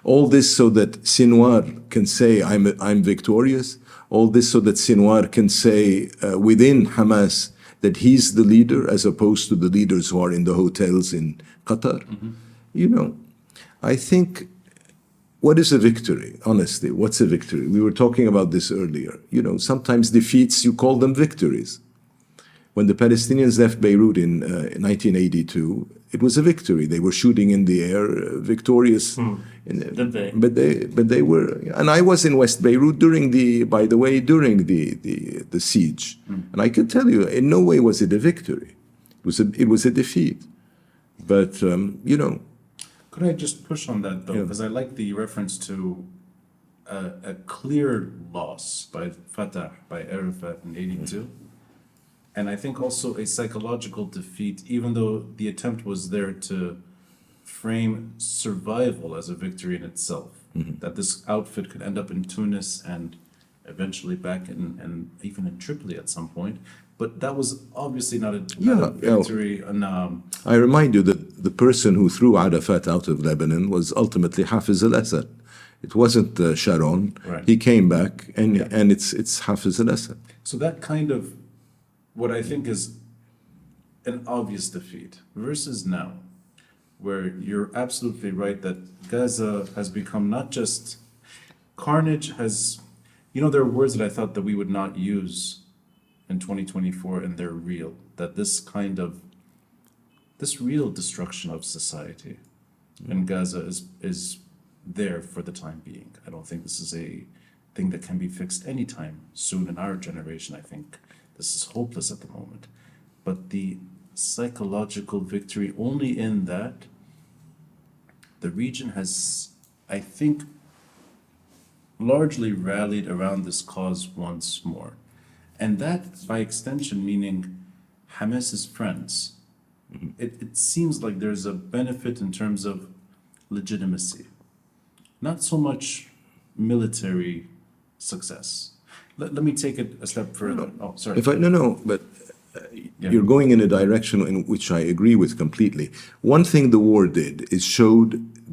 All this so that Sinwar can say, I'm victorious. All this so that Sinwar can say within Hamas that he's the leader as opposed to the leaders who are in the hotels in Qatar. I think, what is a victory? Honestly, what's a victory? We were talking about this earlier. Sometimes defeats, you call them victories. When the Palestinians left Beirut in 1982, it was a victory. They were shooting in the air, victorious. Did they? But they were, and I was in West Beirut during the siege, and I can tell you, in no way was it a victory. It was a defeat. But Could I just push on that, though? Because I like the reference to a clear loss by Fatah, by Arafat in 82. And I think also a psychological defeat, even though the attempt was there to frame survival as a victory in itself. That this outfit could end up in Tunis and eventually back and even in Tripoli at some point. But that was obviously not a victory. I remind you that the person who threw Arafat out of Lebanon was ultimately Hafiz al-Assad. It wasn't Sharon. Right. He came back, and it's Hafiz al-Assad. So that kind of, what I think is an obvious defeat versus now, where you're absolutely right that Gaza has become not just carnage, there are words that I thought that we would not use in 2024, and they're real, that this real destruction of society in Gaza is there for the time being. I don't think this is a thing that can be fixed anytime soon in our generation. I think this is hopeless at the moment. But the psychological victory only in that the region has, I think, largely rallied around this cause once more. And that, by extension, meaning Hamas's friends. It seems like there's a benefit in terms of legitimacy, not so much military success. Let me take it a step further. Oh, sorry. But you're going in a direction in which I agree with completely. One thing the war did is showed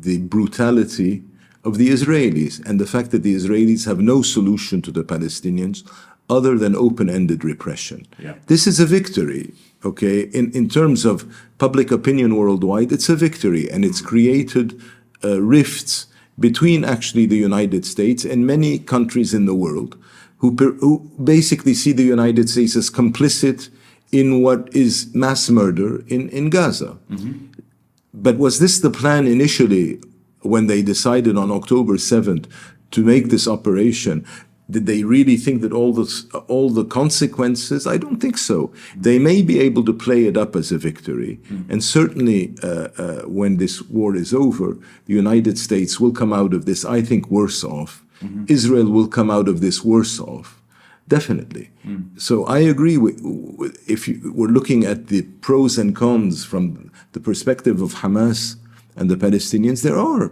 the brutality of the Israelis and the fact that the Israelis have no solution to the Palestinians other than open-ended repression. Yeah. This is a victory, okay? In terms of public opinion worldwide, it's a victory, and it's created rifts between actually the United States and many countries in the world who basically see the United States as complicit in what is mass murder in Gaza. But was this the plan initially when they decided on October 7th to make this operation? Did they really think that all the consequences? I don't think so. They may be able to play it up as a victory, and certainly when this war is over, the United States will come out of this, I think, worse off. Israel will come out of this worse off, definitely. So I agree with if we're looking at the pros and cons from the perspective of Hamas and the Palestinians, there are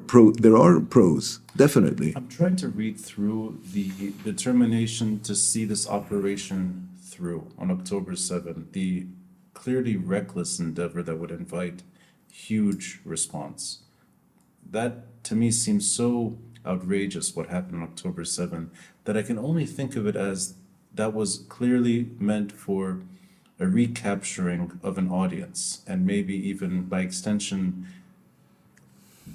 pros, definitely. I'm trying to read through the determination to see this operation through on October 7th, the clearly reckless endeavor that would invite huge response. That, to me, seems so outrageous, what happened on October 7th, that I can only think of it as that was clearly meant for a recapturing of an audience, and maybe even, by extension,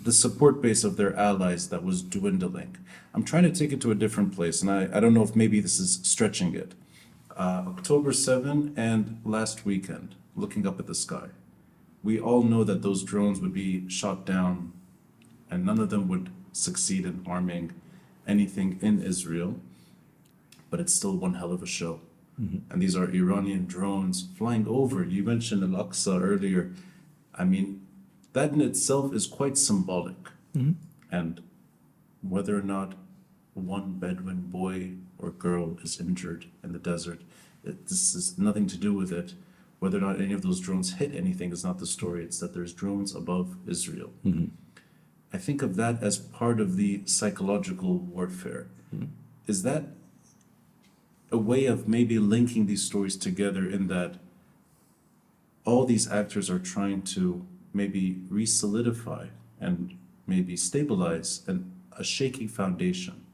the support base of their allies that was dwindling. I'm trying to take it to a different place, and I don't know if maybe this is stretching it. October 7 and last weekend, looking up at the sky. We all know that those drones would be shot down, and none of them would succeed in harming anything in Israel, but it's still one hell of a show. And these are Iranian drones flying over. You mentioned Al-Aqsa earlier. I mean, that in itself is quite symbolic. And whether or not one Bedouin boy or girl is injured in the desert, this has nothing to do with it. Whether or not any of those drones hit anything is not the story. It's that there's drones above Israel. I think of that as part of the psychological warfare. Is that a way of maybe linking these stories together, in that all these actors are trying to maybe re-solidify and maybe stabilize a shaky foundation,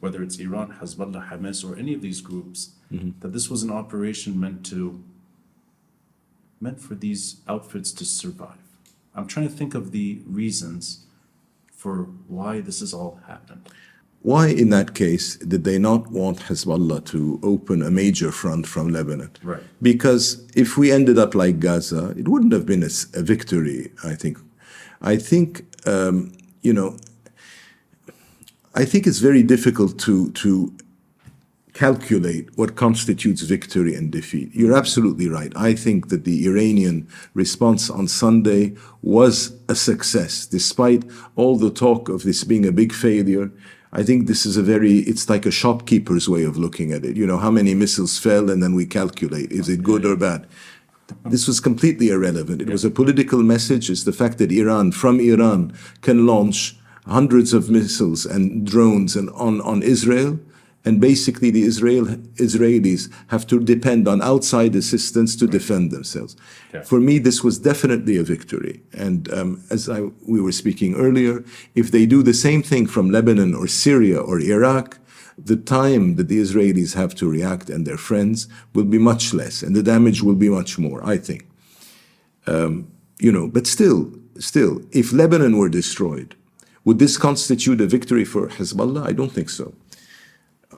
whether it's Iran, Hezbollah, Hamas, or any of these groups, that this was an operation meant for these outfits to survive? I'm trying to think of the reasons for why this has all happened. Why, in that case, did they not want Hezbollah to open a major front from Lebanon? Right. Because if we ended up like Gaza, it wouldn't have been a victory, I think. I think it's very difficult to calculate what constitutes victory and defeat. You're absolutely right. I think that the Iranian response on Sunday was a success, despite all the talk of this being a big failure. I think this is it's like a shopkeeper's way of looking at it. How many missiles fell, and then we calculate, is it good or bad? This was completely irrelevant. It was a political message. It's the fact that from Iran, can launch hundreds of missiles and drones on Israel, and basically the Israelis have to depend on outside assistance to defend themselves. Yeah. For me, this was definitely a victory. And we were speaking earlier, if they do the same thing from Lebanon or Syria or Iraq, the time that the Israelis have to react and their friends will be much less, and the damage will be much more, I think. But still, if Lebanon were destroyed, would this constitute a victory for Hezbollah? I don't think so.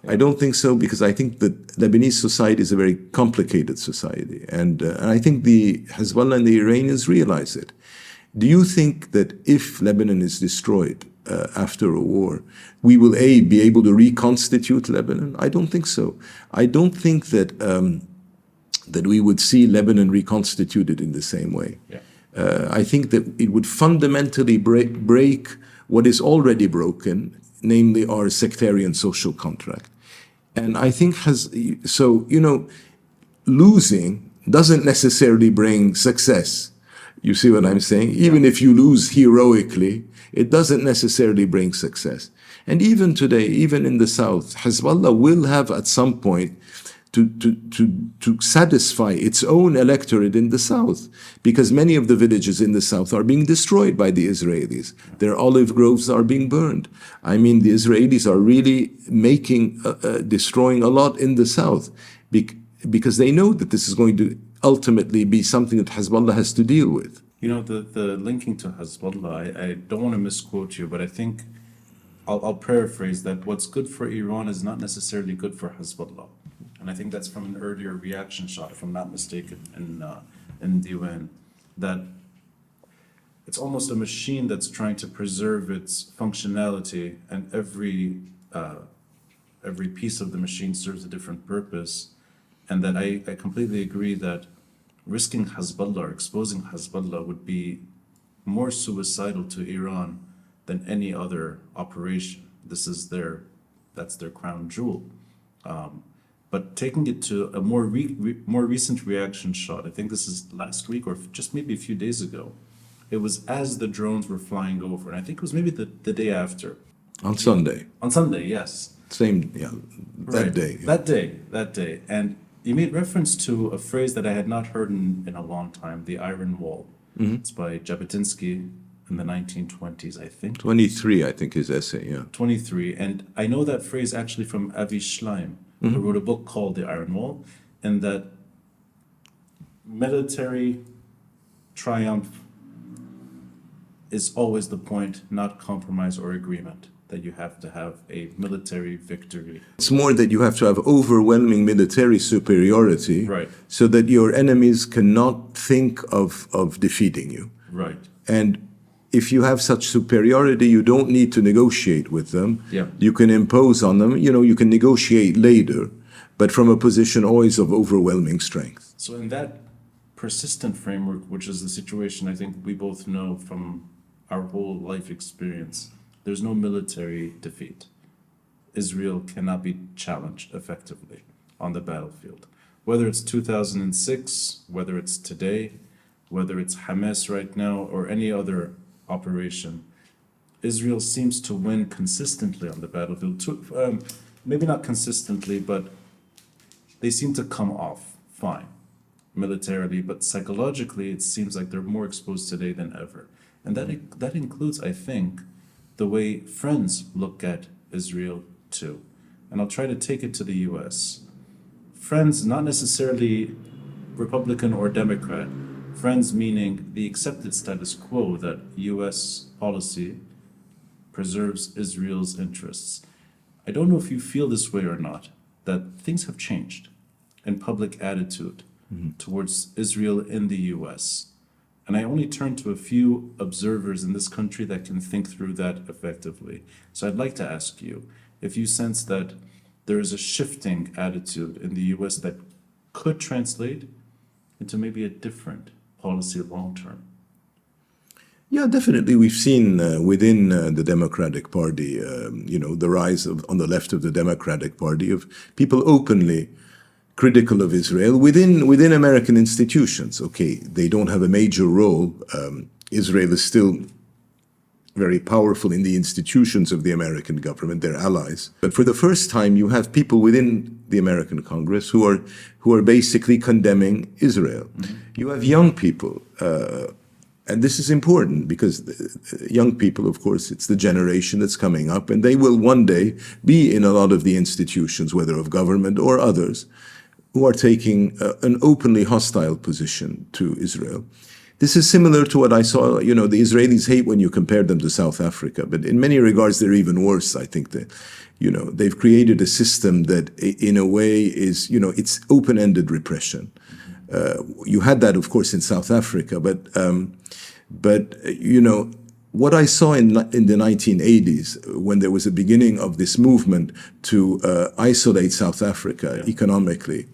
I don't think so, because I think that Lebanese society is a very complicated society. And I think the Hezbollah and the Iranians realize it. Do you think that if Lebanon is destroyed after a war, we will be able to reconstitute Lebanon? I don't think so. I don't think that we would see Lebanon reconstituted in the same way. Yeah. I think that it would fundamentally break what is already broken, namely our sectarian social contract. And I think losing doesn't necessarily bring success. You see what I'm saying? Even if you lose heroically, it doesn't necessarily bring success. And even today, even in the South, Hezbollah will have at some point to satisfy its own electorate in the South, because many of the villages in the South are being destroyed by the Israelis. Their olive groves are being burned. I mean, the Israelis are really destroying a lot in the South, because they know that this is going to ultimately be something that Hezbollah has to deal with. The linking to Hezbollah, I don't want to misquote you, but I think I'll paraphrase that what's good for Iran is not necessarily good for Hezbollah. And I think that's from an earlier reaction shot, if I'm not mistaken, in Diwan, that it's almost a machine that's trying to preserve its functionality, and every piece of the machine serves a different purpose. And that I completely agree that risking Hezbollah or exposing Hezbollah would be more suicidal to Iran than any other operation. That's their crown jewel. But taking it to a more recent reaction shot, I think this is last week or just maybe a few days ago. It was as the drones were flying over, and I think it was maybe the day after. On Sunday. On Sunday, yes. Same, yeah, that day. Yeah. That day. And you made reference to a phrase that I had not heard in a long time, the Iron Wall. It's by Jabotinsky in the 1920s, I think. 23, I think, his essay, yeah. 23. And I know that phrase actually from Avi Schleim, who wrote a book called The Iron Wall, and that military triumph is always the point, not compromise or agreement, that you have to have a military victory. It's more that you have to have overwhelming military superiority, Right. so that your enemies cannot think of defeating you. Right. And if you have such superiority, you don't need to negotiate with them. Yeah. You can impose on them, you can negotiate later. but from a position always of overwhelming strength. So in that persistent framework, which is the situation I think we both know from our whole life experience, there's no military defeat. Israel cannot be challenged effectively on the battlefield. Whether it's 2006, whether it's today, whether it's Hamas right now, or any other operation, Israel seems to win consistently on the battlefield. Maybe not consistently, but they seem to come off fine militarily, but psychologically it seems like they're more exposed today than ever. And that includes, I think, the way friends look at Israel too. And I'll try to take it to the US. Friends, not necessarily Republican or Democrat, friends meaning the accepted status quo that US policy preserves Israel's interests. I don't know if you feel this way or not, that things have changed in public attitude towards Israel in the US. And I only turn to a few observers in this country that can think through that effectively. So I'd like to ask you if you sense that there is a shifting attitude in the US that could translate into maybe a different policy long term. Yeah, definitely. We've seen within the Democratic Party, the rise on the left of the Democratic Party of people openly critical of Israel within American institutions. Okay, they don't have a major role. Israel is still very powerful in the institutions of the American government, their allies. But for the first time, you have people within the American Congress who are basically condemning Israel. You have young people. And this is important because young people, of course, it's the generation that's coming up, and they will one day be in a lot of the institutions, whether of government or others, who are taking an openly hostile position to Israel. This is similar to what I saw, the Israelis hate when you compare them to South Africa, but in many regards, they're even worse. I think that, they've created a system that in a way is, it's open-ended repression. You had that, of course, in South Africa, but what I saw in the 1980s, when there was a beginning of this movement to isolate South Africa economically,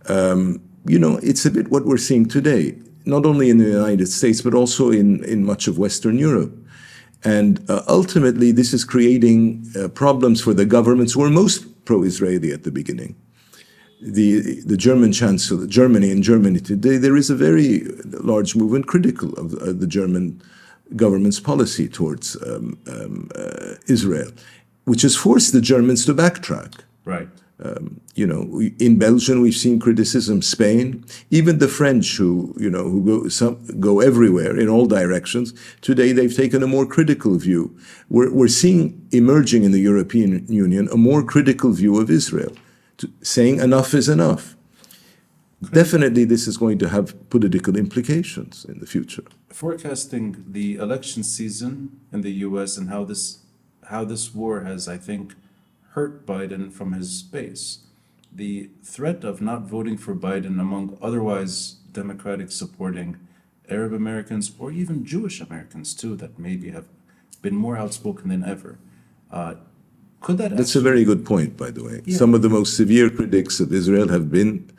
it's a bit what we're seeing today, not only in the United States, but also in much of Western Europe. And ultimately, this is creating problems for the governments who are most pro-Israeli at the beginning. The German chancellor, in Germany today, there is a very large movement critical of the German government's policy towards Israel, which has forced the Germans to backtrack. Right. In Belgium, we've seen criticism. Spain, even the French, who go everywhere in all directions. Today, they've taken a more critical view. We're seeing emerging in the European Union a more critical view of Israel, saying enough is enough. Okay. Definitely, this is going to have political implications in the future. Forecasting the election season in the U.S. and how this war has, I think, hurt Biden from his base. The threat of not voting for Biden among otherwise Democratic supporting Arab Americans or even Jewish Americans too, that maybe have been more outspoken than ever. That's a very good point, by the way. Yeah. Some of the most severe critics of Israel have been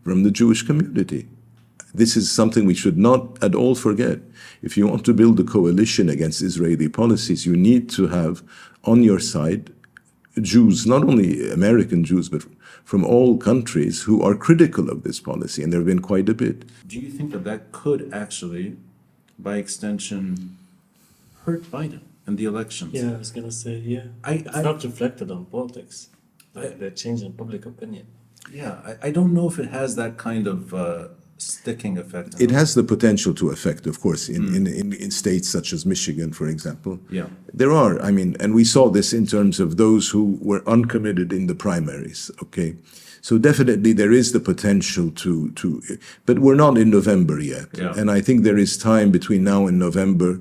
from the Jewish community. This is something we should not at all forget. If you want to build a coalition against Israeli policies, you need to have on your side Jews, not only American Jews, but from all countries who are critical of this policy, and there have been quite a bit. Do you think that could actually, by extension, hurt Biden in the elections? Yeah, I was going to say, it's not reflected on politics, the change in public opinion. Yeah, I don't know if it has that kind of sticking effect. It has the potential to affect, of course, in states such as Michigan, for example. Yeah. There are, and we saw this in terms of those who were uncommitted in the primaries, okay? So definitely there is the potential but we're not in November yet. Yeah. And I think there is time between now and November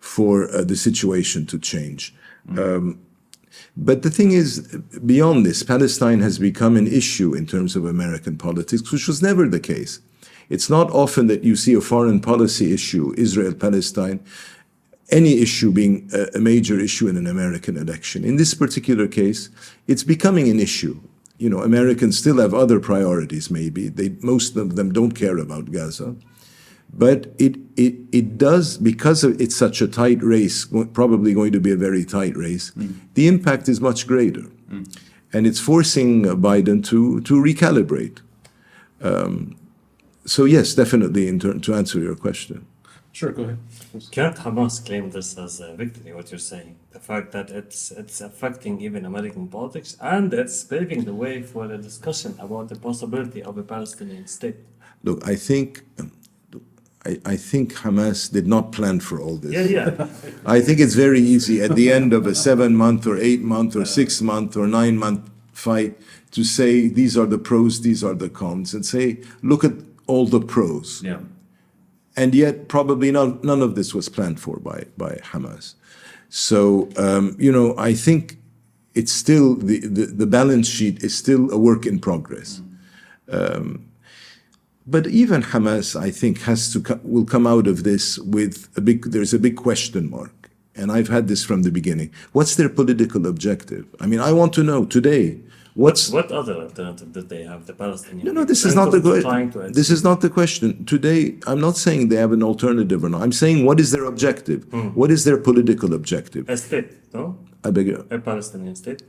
for the situation to change. But the thing is, beyond this, Palestine has become an issue in terms of American politics, which was never the case. It's not often that you see a foreign policy issue, Israel-Palestine, any issue being a major issue in an American election. In this particular case, it's becoming an issue. Americans still have other priorities, maybe. Most of them don't care about Gaza. But it does, because it's such a tight race, probably going to be a very tight race, the impact is much greater. And it's forcing Biden to recalibrate. So yes, definitely, to answer your question. Sure, go ahead. Can't Hamas claim this as a victory, what you're saying? The fact that it's affecting even American politics, and it's paving the way for a discussion about the possibility of a Palestinian state. Look, I think Hamas did not plan for all this. Yeah. I think it's very easy at the end of a 7-month or 8-month or 6-month or 9-month fight to say these are the pros, these are the cons, and say, look at all the pros. Yeah. And yet probably none of this was planned for by Hamas. So, I think it's still, the balance sheet is still a work in progress. But even Hamas, I think, will come out of this with there's a big question mark. And I've had this from the beginning. What's their political objective? I mean, I want to know today, what other alternative did they have, the Palestinians? No, this is not the question. This is not the question. Today, I'm not saying they have an alternative or not. I'm saying, what is their objective? What is their political objective? A state, no? I beg your... A Palestinian state?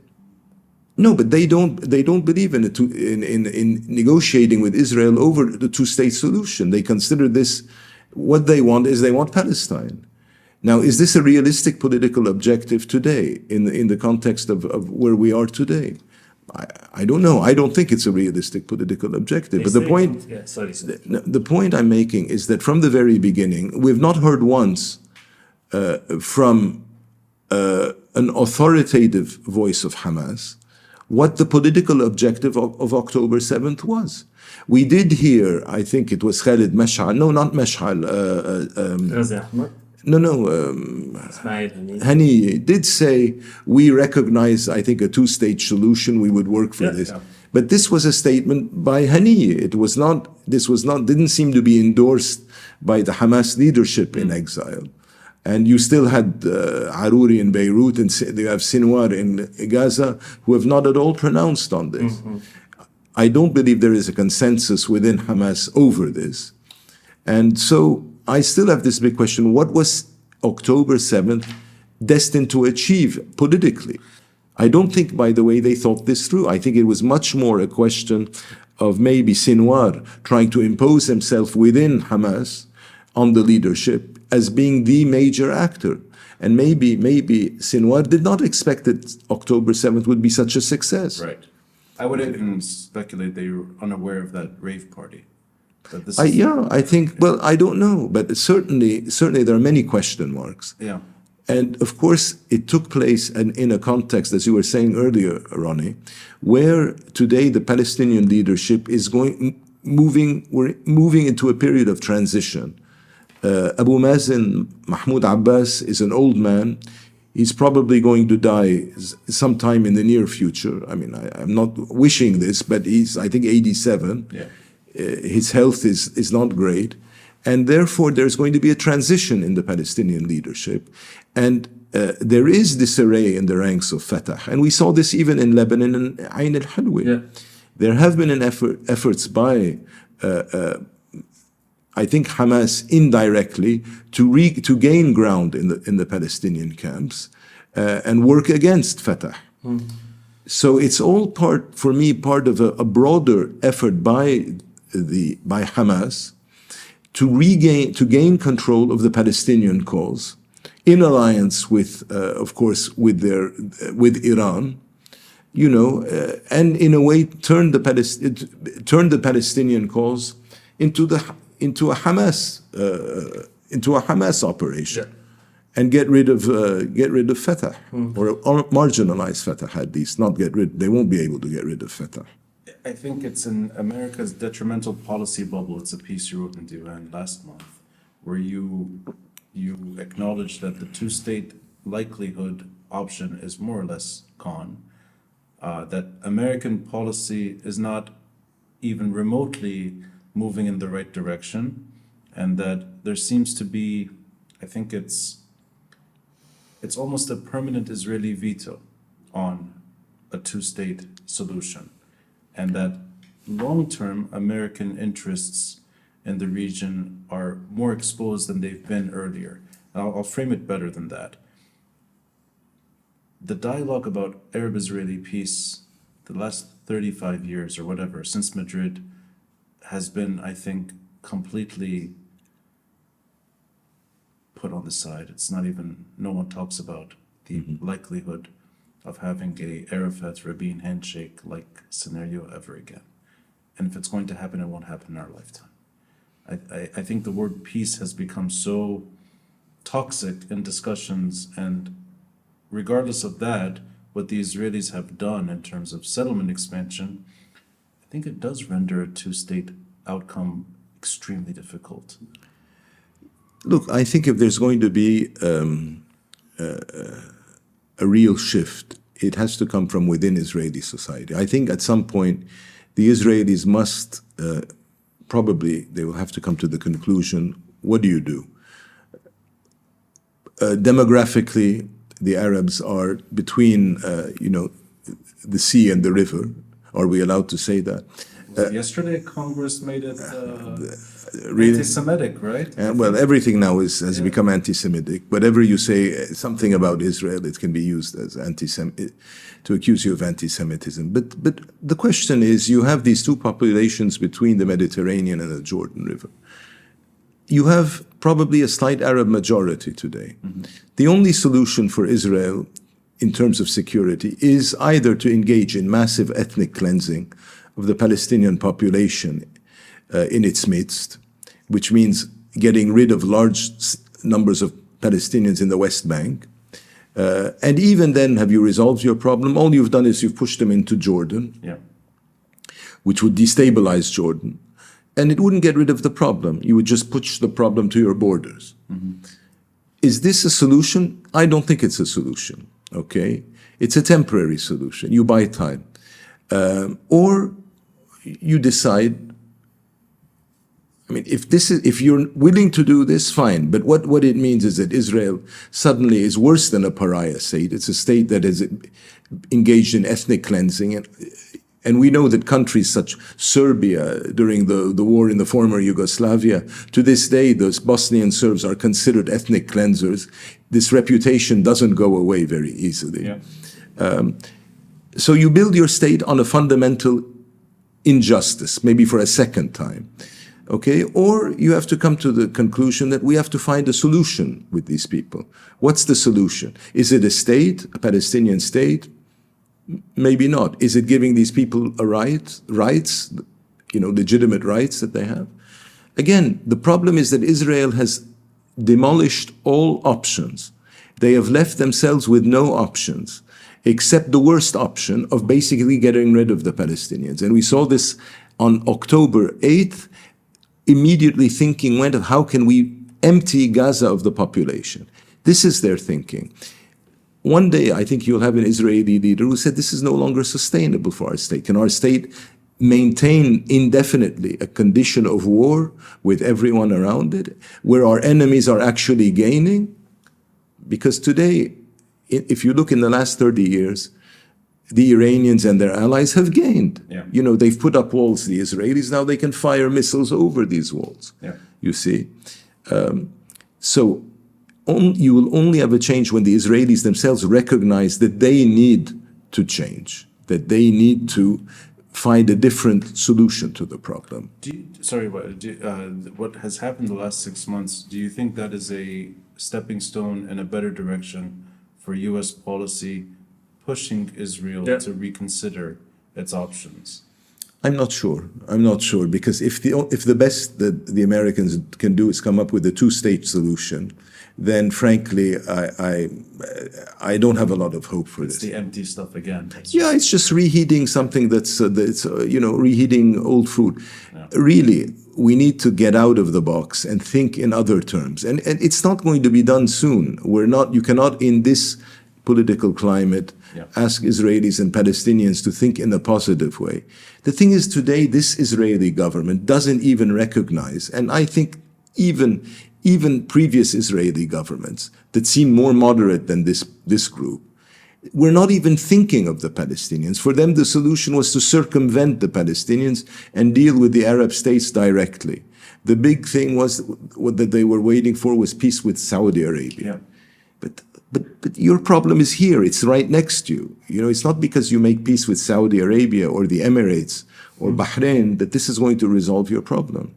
No, but they don't believe in negotiating with Israel over the two-state solution. They consider this, what they want is they want Palestine. Now, is this a realistic political objective today in the context of where we are today? I don't know. I don't think it's a realistic political objective. But the point I'm making is that from the very beginning, we've not heard once from an authoritative voice of Hamas what the political objective of October 7th was. We did hear, I think it was Khalid Mash'al, no, not Mash'al, Hani did say, we recognize, I think, a two-state solution, we would work for this. Yeah. But this was a statement by Hani. Didn't seem to be endorsed by the Hamas leadership in exile. And you still had Aruri in Beirut, and you have Sinwar in Gaza, who have not at all pronounced on this. I don't believe there is a consensus within Hamas over this. And so I still have this big question. What was October 7th destined to achieve politically? I don't think, by the way, they thought this through. I think it was much more a question of maybe Sinwar trying to impose himself within Hamas on the leadership as being the major actor. And maybe Sinwar did not expect that October 7th would be such a success. Right. I would even speculate they were unaware of that rave party. I think, well, I don't know, but certainly there are many question marks. Yeah. And of course, it took place in a context, as you were saying earlier, Ronnie, where today the Palestinian leadership is we're moving into a period of transition. Abu Mazen, Mahmoud Abbas, is an old man. He's probably going to die sometime in the near future. I mean, I'm not wishing this, but he's, I think, 87. Yeah. His health is not great. And therefore, there's going to be a transition in the Palestinian leadership. And there is disarray in the ranks of Fatah. And we saw this even in Lebanon and Ain al-Halwi. Yeah. There have been efforts by, I think, Hamas indirectly to gain ground in the Palestinian camps and work against Fatah. So it's all part of a broader effort by Hamas to gain control of the Palestinian cause, in alliance with, of course, with Iran, and in a way turn the Palestinian cause into a Hamas operation, and get rid of Fatah, or marginalize Fatah at least. Not get rid. They won't be able to get rid of Fatah. I think it's in America's detrimental policy bubble. It's a piece you wrote in Diwan last month, where you acknowledge that the two-state likelihood option is more or less gone, that American policy is not even remotely moving in the right direction, and that there seems to be, I think it's almost a permanent Israeli veto on a two-state solution. and that long-term American interests in the region are more exposed than they've been earlier. I'll frame it better than that. The dialogue about Arab-Israeli peace, the last 35 years or whatever, since Madrid, has been, I think, completely put on the side. It's not even, no one talks about the likelihood of having a Arafat-Rabin handshake-like scenario ever again. And if it's going to happen, it won't happen in our lifetime. I think the word peace has become so toxic in discussions, and regardless of that, what the Israelis have done in terms of settlement expansion, I think it does render a two-state outcome extremely difficult. Look, I think if there's going to be a real shift, it has to come from within Israeli society. I think at some point, the Israelis must, probably, they will have to come to the conclusion, what do you do? Demographically, the Arabs are between, the sea and the river. Are we allowed to say that? Yesterday, Congress made it really? anti-Semitic, right? Well, everything now has become anti-Semitic. Whatever you say something about Israel, it can be used as to accuse you of anti-Semitism. But the question is, you have these two populations between the Mediterranean and the Jordan River. You have probably a slight Arab majority today. The only solution for Israel in terms of security is either to engage in massive ethnic cleansing of the Palestinian population in its midst, which means getting rid of large numbers of Palestinians in the West Bank. And even then, have you resolved your problem? All you've done is you've pushed them into Jordan, which would destabilize Jordan. And it wouldn't get rid of the problem. You would just push the problem to your borders. Is this a solution? I don't think it's a solution, okay? It's a temporary solution. You buy time. Or you decide, I mean, if you're willing to do this, fine. But what it means is that Israel suddenly is worse than a pariah state. It's a state that is engaged in ethnic cleansing. And we know that countries such Serbia, during the war in the former Yugoslavia, to this day, those Bosnian Serbs are considered ethnic cleansers. This reputation doesn't go away very easily. So you build your state on a fundamental injustice, maybe for a second time, okay? Or you have to come to the conclusion that we have to find a solution with these people. What's the solution? Is it a state, a Palestinian state? Maybe not. Is it giving these people rights, legitimate rights that they have? Again, the problem is that Israel has demolished all options. They have left themselves with no options, except the worst option of basically getting rid of the Palestinians. And we saw this on October 8th, immediately thinking went of how can we empty Gaza of the population? This is their thinking. One day, I think you'll have an Israeli leader who said, this is no longer sustainable for our state. Can our state maintain indefinitely a condition of war with everyone around it, where our enemies are actually gaining? Because today, if you look in the last 30 years, the Iranians and their allies have gained. They've put up walls, the Israelis, now they can fire missiles over these walls, you see. You will only have a change when the Israelis themselves recognize that they need to change, that they need to find a different solution to the problem. What has happened the last 6 months, do you think that is a stepping stone in a better direction for U.S. policy pushing Israel to reconsider its options? I'm not sure. Because if the best that the Americans can do is come up with a two-state solution, then frankly, I don't have a lot of hope for this. It's the empty stuff again. It's just reheating something that's reheating old fruit. Really, we need to get out of the box and think in other terms. And it's not going to be done soon. You cannot in this political climate ask Israelis and Palestinians to think in a positive way. The thing is, today, this Israeli government doesn't even recognize, and I think even previous Israeli governments that seem more moderate than this group, were not even thinking of the Palestinians. For them, the solution was to circumvent the Palestinians and deal with the Arab states directly. The big thing was what that they were waiting for was peace with Saudi Arabia. Yeah. But your problem is here. It's right next to you. You know, it's not because you make peace with Saudi Arabia or the Emirates or Bahrain that this is going to resolve your problem.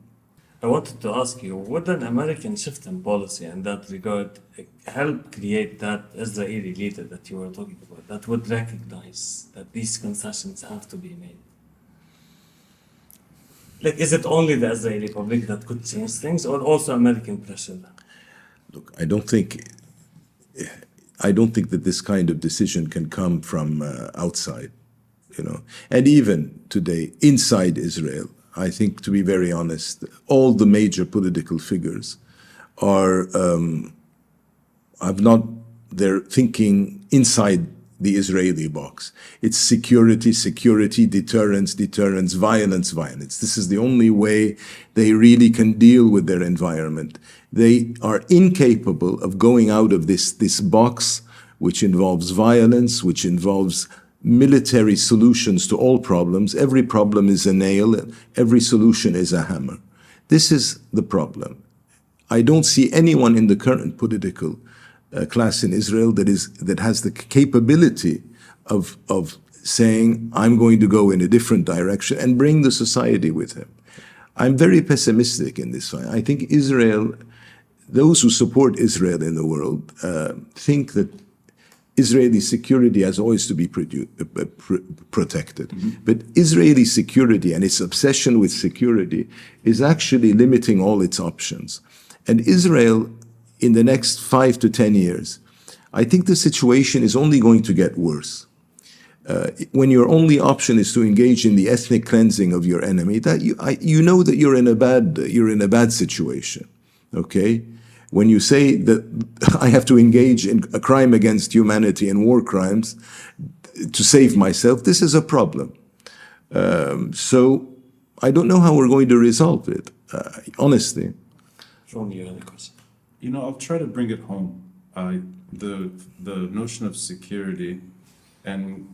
I wanted to ask you, would an American shift in policy in that regard help create that Israeli leader that you were talking about, that would recognize that these concessions have to be made? Like, is it only the Israeli public that could change things, or also American pressure? Look, I don't think that this kind of decision can come from outside, you know. And even today, inside Israel, I think, to be very honest, all the major political figures they're thinking inside the Israeli box. It's security, deterrence, violence. This is the only way they really can deal with their environment. They are incapable of going out of this box, which involves violence, which involves military solutions to all problems. Every problem is a nail, every solution is a hammer. This is the problem. I don't see anyone in the current political class in Israel that has the capability of saying, I'm going to go in a different direction and bring the society with him. I'm very pessimistic in this fight. I think Israel, those who support Israel in the world, think that Israeli security has always to be protected. Mm-hmm. But Israeli security and its obsession with security is actually limiting all its options. And Israel, in the next 5 to 10 years, I think the situation is only going to get worse. When your only option is to engage in the ethnic cleansing of your enemy, that you know that you're in a bad situation. Okay? When you say that I have to engage in a crime against humanity and war crimes to save myself, this is a problem. So I don't know how we're going to resolve it, honestly. From your other question. You know, I'll try to bring it home. The notion of security, and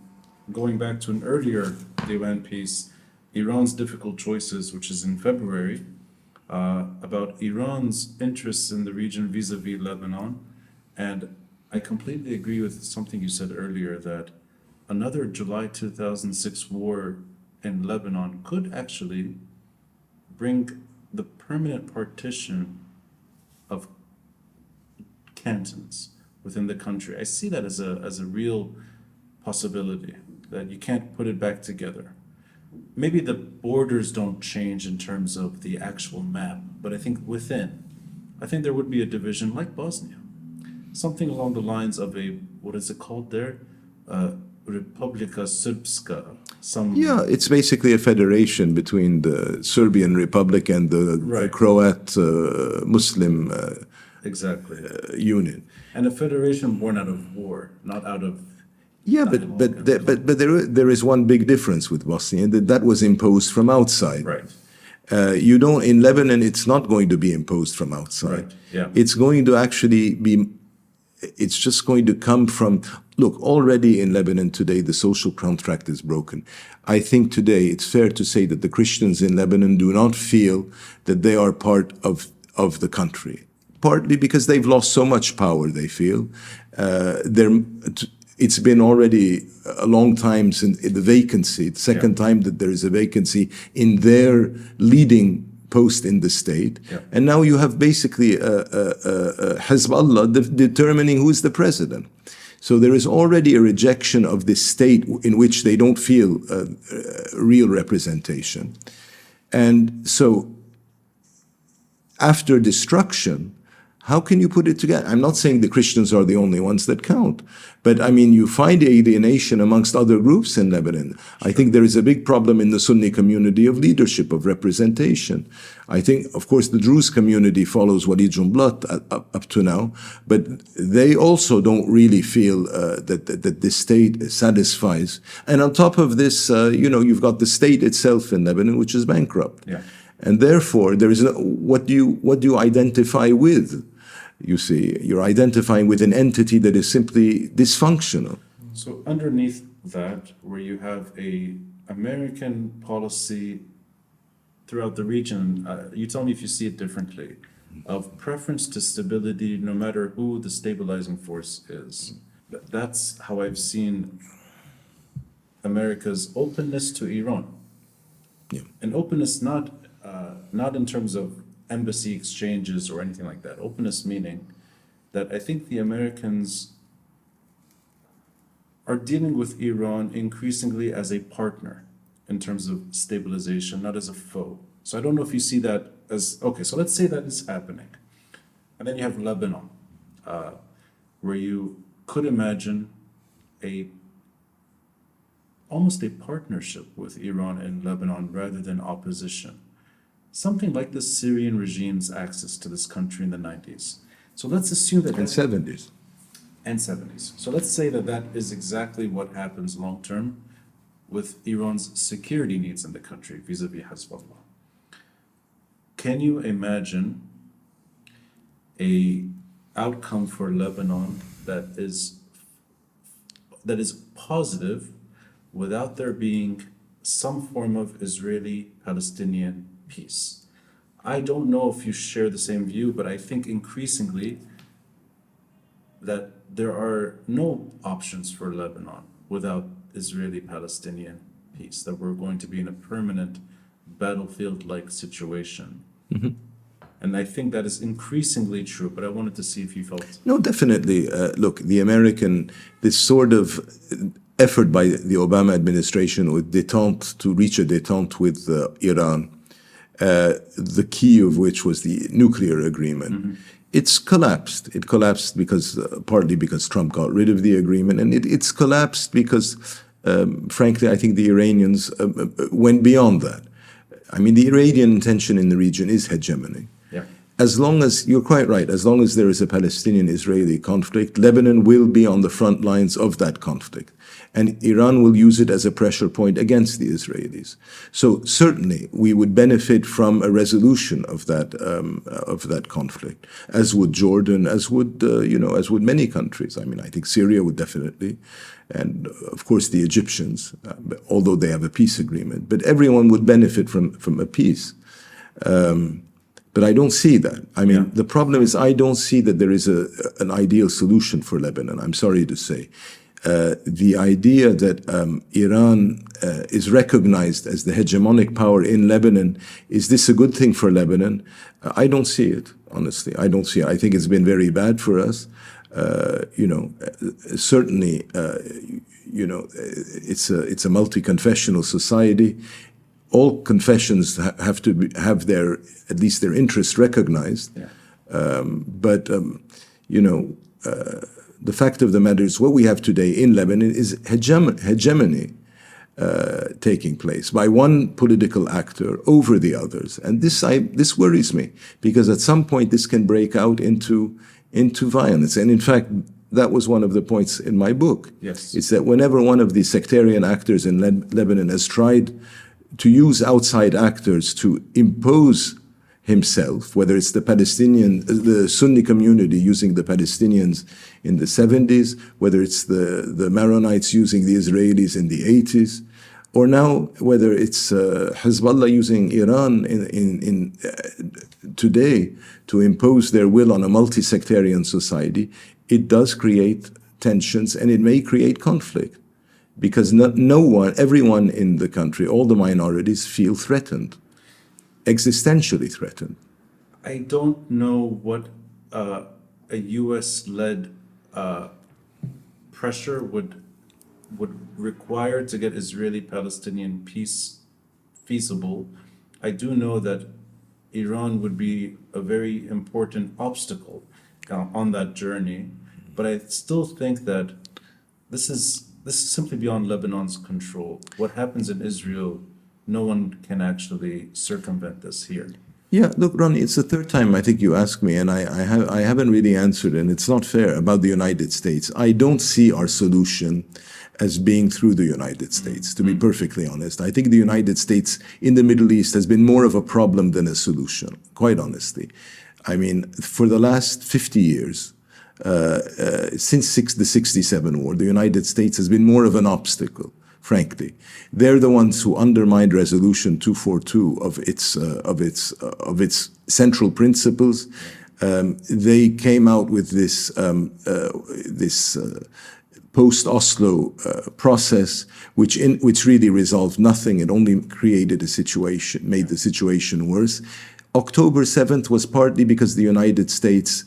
going back to an earlier Diwan piece, Iran's difficult choices, which is in February, about Iran's interests in the region vis-a-vis Lebanon. And I completely agree with something you said earlier, that another July 2006 war in Lebanon could actually bring the permanent partition of cantons within the country. I see that as a real possibility, that you can't put it back together. Maybe the borders don't change in terms of the actual map, but I think there would be a division like Bosnia. Something along the lines of what is it called there? Republika Srpska. Yeah, it's basically a federation between the Serbian Republic and the Croat Muslim exactly union. And a federation born out of war, not out of... Yeah, but there is one big difference with Bosnia, that was imposed from outside. Right. You don't, in Lebanon, it's not going to be imposed from outside. Right. Yeah. It's going to actually be, it's just going to come from, look, already in Lebanon today, the social contract is broken. I think today it's fair to say that the Christians in Lebanon do not feel that they are part of the country. Partly because they've lost so much power, they feel. It's been already a long time since the vacancy, the second time that there is a vacancy in their leading post in the state. Yeah. And now you have basically Hezbollah determining who's the president. So there is already a rejection of this state in which they don't feel real representation. And so after destruction, how can you put it together? I'm not saying the Christians are the only ones that count, but I mean, you find alienation amongst other groups in Lebanon. Sure. I think there is a big problem in the Sunni community of leadership, of representation. I think, of course, the Druze community follows Walid Jumblat up to now, but they also don't really feel that this state satisfies. And on top of this, you've got the state itself in Lebanon, which is bankrupt. Yeah. And therefore, there is what do you identify with? You see, you're identifying with an entity that is simply dysfunctional. So underneath that, where you have a American policy throughout the region, you tell me if you see it differently, of preference to stability, no matter who the stabilizing force is. That's how I've seen America's openness to Iran. Yeah. And openness not in terms of embassy exchanges or anything like that. Openness meaning that I think the Americans are dealing with Iran increasingly as a partner in terms of stabilization, not as a foe. So I don't know if you see that as, okay, so let's say that is happening. And then you have Lebanon, where you could imagine almost a partnership with Iran and Lebanon rather than opposition. Something like the Syrian regime's access to this country in the 90s. So let's assume that... And 70s. And 70s. So let's say that that is exactly what happens long term with Iran's security needs in the country vis-a-vis Hezbollah. Can you imagine a outcome for Lebanon that is positive without there being some form of Israeli-Palestinian peace? I don't know if you share the same view, but I think increasingly that there are no options for Lebanon without Israeli-Palestinian peace, that we're going to be in a permanent battlefield-like situation. And I think that is increasingly true, but I wanted to see if you felt... No, definitely. Look, this sort of effort by the Obama administration with détente, to reach a détente with Iran, the key of which was the nuclear agreement. It's collapsed. It collapsed because, partly because Trump got rid of the agreement, and it's collapsed because, frankly, I think the Iranians went beyond that. I mean, the Iranian intention in the region is hegemony. Yeah. As long as, you're quite right, as long as there is a Palestinian-Israeli conflict, Lebanon will be on the front lines of that conflict. And Iran will use it as a pressure point against the Israelis. So certainly we would benefit from a resolution of that conflict, as would Jordan, as would many countries. I mean, I think Syria would definitely, and of course the Egyptians, although they have a peace agreement. But everyone would benefit from a peace. But I don't see that. I mean, the problem is I don't see that there is an ideal solution for Lebanon, I'm sorry to say. The idea that Iran is recognized as the hegemonic power in Lebanon, is this a good thing for Lebanon? I don't see it, honestly. I don't see it. I think it's been very bad for us. Certainly, it's a multi-confessional society. All confessions have to have at least their interest recognized. Yeah. The fact of the matter is what we have today in Lebanon is hegemony taking place by one political actor over the others. And this worries me, because at some point this can break out into violence. And in fact, that was one of the points in my book. Yes. It's that whenever one of the sectarian actors in Lebanon has tried to use outside actors to impose himself, whether it's the Sunni community using the Palestinians in the 70s, whether it's the Maronites using the Israelis in the 80s, or now whether it's Hezbollah using Iran today to impose their will on a multi-sectarian society, it does create tensions and it may create conflict. Because everyone in the country, all the minorities feel threatened. Existentially threatened. I don't know what a U.S.-led pressure would require to get Israeli-Palestinian peace feasible. I do know that Iran would be a very important obstacle on that journey, but I still think that this is simply beyond Lebanon's control. What happens in Israel, no one can actually circumvent this here. Yeah, look, Ronnie, it's the third time I think you asked me, and I haven't really answered, and it's not fair, about the United States. I don't see our solution as being through the United States, to be perfectly honest. I think the United States in the Middle East has been more of a problem than a solution, quite honestly. I mean, for the last 50 years, since the 67 war, the United States has been more of an obstacle, frankly. They're the ones who undermined Resolution 242 of its central principles. They came out with this post-Oslo process, which really resolved nothing. It only created a situation, made the situation worse. October 7th was partly because the United States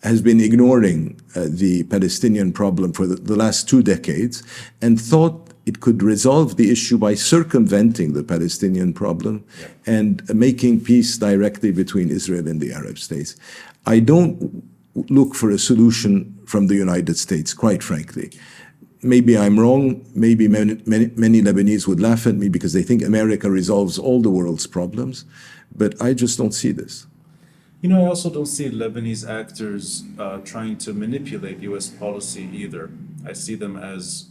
has been ignoring the Palestinian problem for the last 2 decades and thought it could resolve the issue by circumventing the Palestinian problem and making peace directly between Israel and the Arab states. I don't look for a solution from the United States, quite frankly. Maybe I'm wrong. Maybe many Lebanese would laugh at me because they think America resolves all the world's problems, but I just don't see this. You know, I also don't see Lebanese actors trying to manipulate U.S. policy either. I see them as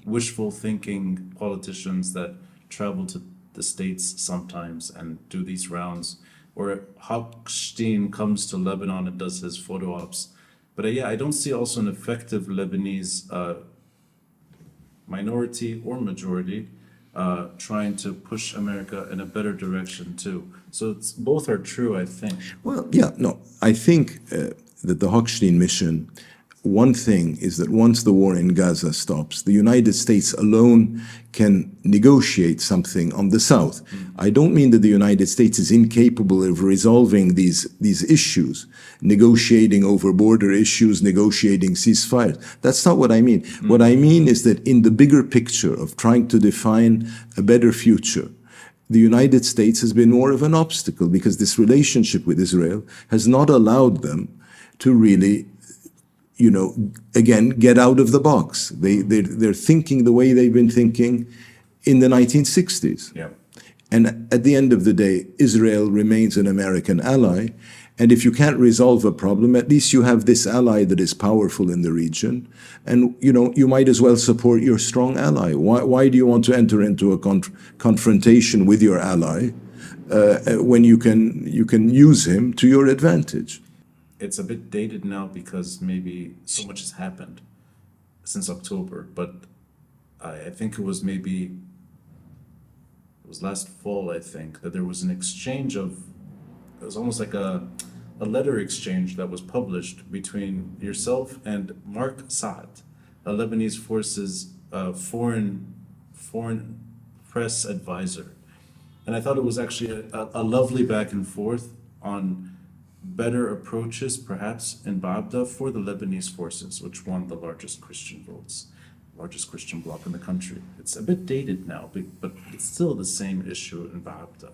wishful thinking politicians that travel to the States sometimes and do these rounds, or Hochstein comes to Lebanon and does his photo ops. But yeah, I don't see also an effective Lebanese minority or majority trying to push America in a better direction too. So both are true, I think. Well, yeah, no, I think that the Hochstein mission, one thing is that once the war in Gaza stops, the United States alone can negotiate something on the south. I don't mean that the United States is incapable of resolving these issues, negotiating over border issues, negotiating ceasefires. That's not what I mean. What I mean is that in the bigger picture of trying to define a better future, the United States has been more of an obstacle because this relationship with Israel has not allowed them to really, you know, again, get out of the box. They're thinking the way they've been thinking in the 1960s. Yeah. And at the end of the day, Israel remains an American ally. And if you can't resolve a problem, at least you have this ally that is powerful in the region. And, you know, you might as well support your strong ally. Why do you want to enter into a confrontation with your ally when you can use him to your advantage? It's a bit dated now because maybe so much has happened since October, but I think it was last fall, I think, that there was an exchange it was almost like a letter exchange that was published between yourself and Mark Saad, a Lebanese forces foreign press advisor. And I thought it was actually a lovely back and forth on better approaches, perhaps, in Baabda for the Lebanese forces, which won the largest Christian votes, largest Christian bloc in the country. It's a bit dated now, but it's still the same issue in Baabda.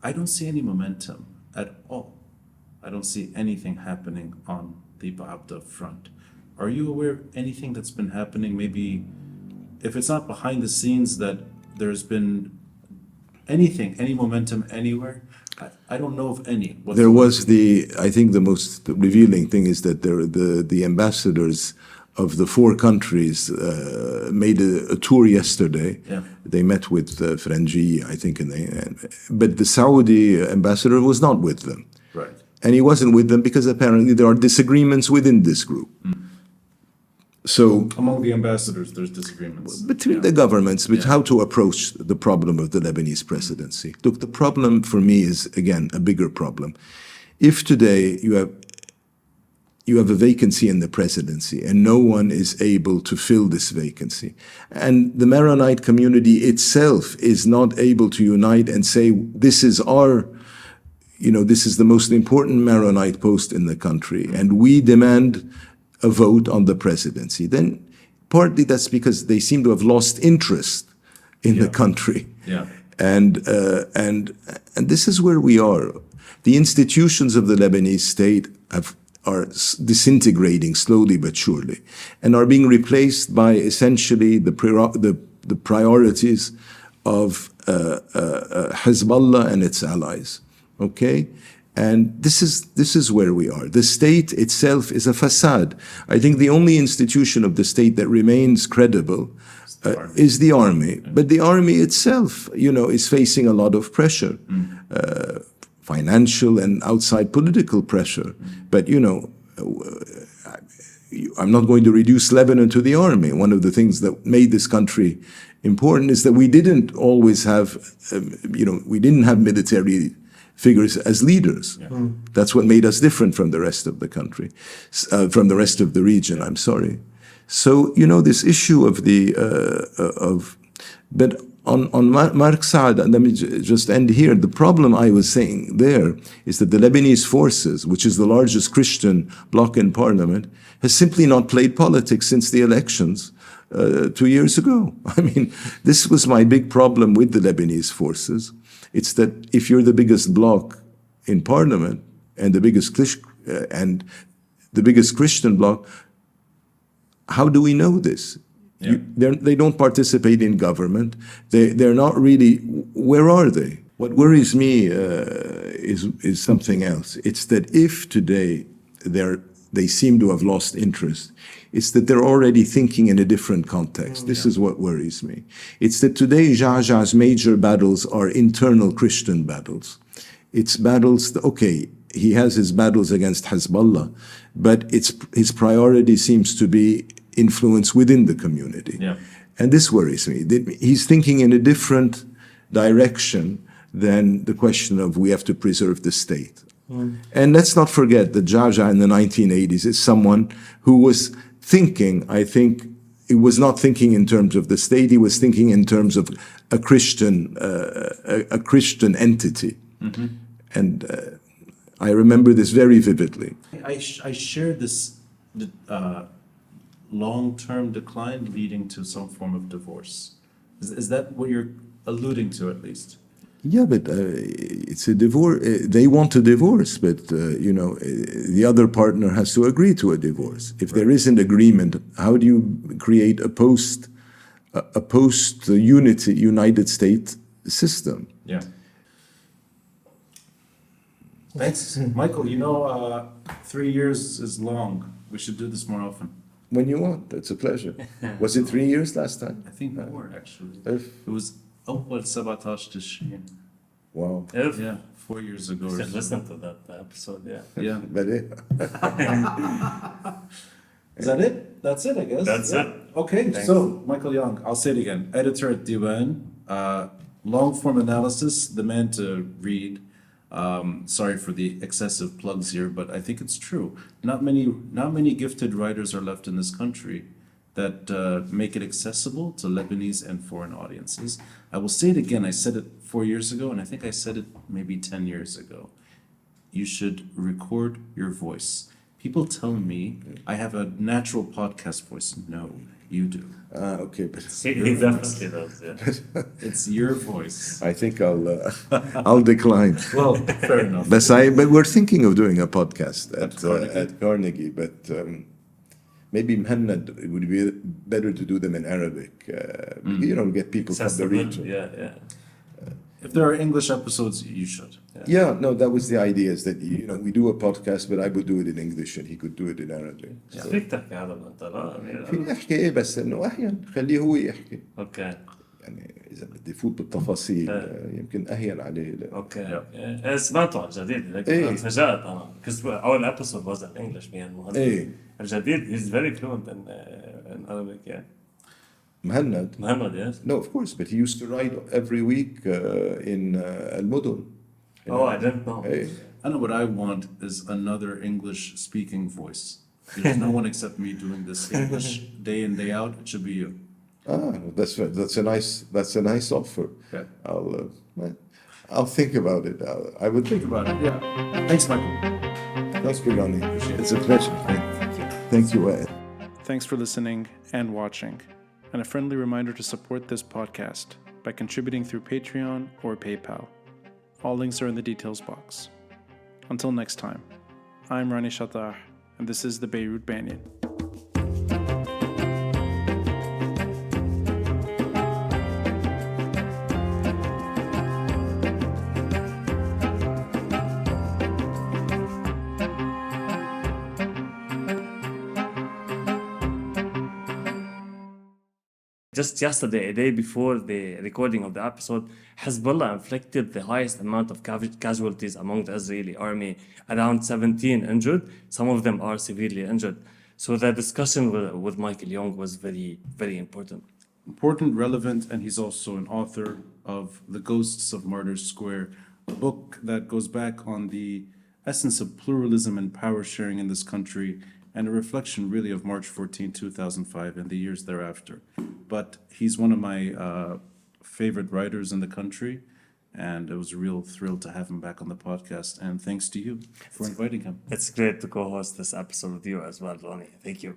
I don't see any momentum at all. I don't see anything happening on the Baabda front. Are you aware of anything that's been happening? Maybe, if it's not behind the scenes, that there's been anything, any momentum anywhere? I don't know of any. There was I think the most revealing thing is that the ambassadors of the 4 countries made a tour yesterday. Yeah. They met with Frangi, I think, but the Saudi ambassador was not with them. Right. And he wasn't with them because apparently there are disagreements within this group. So among the ambassadors, there's disagreements. Between the governments, with how to approach the problem of the Lebanese presidency. Look, the problem for me is, again, a bigger problem. If today you have a vacancy in the presidency and no one is able to fill this vacancy, and the Maronite community itself is not able to unite and say, this is this is the most important Maronite post in the country, and we demand a vote on the presidency, then partly that's because they seem to have lost interest in the country. Yeah. And this is where we are. The institutions of the Lebanese state are disintegrating slowly but surely, and are being replaced by essentially the priorities of Hezbollah and its allies. Okay? And this is where we are. The state itself is a facade. I think the only institution of the state that remains credible is the army. But the army itself, is facing a lot of pressure financial and outside political pressure. But, I'm not going to reduce Lebanon to the army. One of the things that made this country important is that we didn't always have, we didn't have military figures as leaders. Yeah. That's what made us different from the rest of the country, from the rest of the region, I'm sorry. So, this issue of but on Mark Saad, and let me just end here, the problem I was saying there is that the Lebanese forces, which is the largest Christian bloc in parliament, has simply not played politics since the elections 2 years ago. I mean, this was my big problem with the Lebanese forces. It's that if you're the biggest bloc in parliament and the biggest Christian bloc, how do we know this? Yeah. They don't participate in government. They're not really. Where are they? What worries me is something else. It's that if today they seem to have lost interest, it's that they're already thinking in a different context. This is what worries me. It's that today Jaja's major battles are internal Christian battles. It's battles, okay, he has his battles against Hezbollah, but his priority seems to be influence within the community. Yeah. And this worries me. He's thinking in a different direction than the question of we have to preserve the state. And let's not forget that Jaja in the 1980s is someone who was thinking, I think, he was not thinking in terms of the state, he was thinking in terms of a Christian entity. Mm-hmm. And I remember this very vividly. I shared this long-term decline leading to some form of divorce. Is that what you're alluding to, at least? Yeah, but it's a divorce. They want a divorce, but the other partner has to agree to a divorce. If there isn't agreement, how do you create a post-unity United States system? Yeah. Thanks, Michael. 3 years is long. We should do this more often. When you want. It's a pleasure. Was it 3 years last time? I think more, actually. It was أول 17 تشرين. Wow. Yeah, 4 years ago. You should listen to that episode, yeah. Yeah. But Is that it? That's it, I guess. That's it. Okay, Thanks. so Michael Young, I'll say it again. Editor at Diwan, long-form analysis, the man to read. Sorry for the excessive plugs here, but I think it's true. Not many gifted writers are left in this country that make it accessible to Lebanese and foreign audiences. I will say it again. I said it 4 years ago, and I think I said it maybe 10 years ago. You should record your voice. People tell me I have a natural podcast voice. No, you do. Okay, but He definitely does, yeah. It's your voice. I think I'll decline. Well, fair enough. But we're thinking of doing a podcast at Carnegie, but maybe Mhannad, it would be better to do them in Arabic. Get people from the region. Yeah. If there are English episodes, you should. Yeah, no, that was the idea, is that we do a podcast, but I would do it in English and he could do it in Arabic. فيك تحكي عربي انت لا فيني احكي ايه، بس انه احيانا خليه هو يحكي. اوكي. يعني اذا بدي يفوت بالتفاصيل يمكن اهين عليه. اوكي. سمعته على الجديد، لكن تفاجأت انا because اول episode was in English me and Muhammad. الجديد he's very fluent in Arabic, yeah. Muhammad, yes. No, of course, but he used to write every week in Al-Mudun. Oh, I didn't know. I know what I want is another English-speaking voice. There's no one except me doing this English day in, day out. It should be you. That's a nice offer. Okay. I'll think about it. I would think about it. Yeah. Thanks, Michael. Thanks, Pagani. It's a pleasure. Thank you. Thanks for listening and watching. And a friendly reminder to support this podcast by contributing through Patreon or PayPal. All links are in the details box. Until next time, I'm Rani Shatah, and this is the Beirut Banyan. Just yesterday, a day before the recording of the episode, Hezbollah inflicted the highest amount of casualties among the Israeli army, around 17 injured. Some of them are severely injured. So the discussion with Michael Young was very, very important. Important, relevant, and he's also an author of The Ghosts of Martyrs Square, a book that goes back on the essence of pluralism and power sharing in this country, and a reflection really of March 14, 2005 and the years thereafter. But he's one of my favorite writers in the country, and it was a real thrill to have him back on the podcast. And thanks to you for inviting him. It's great to co-host this episode with you as well, Ronnie. Thank you.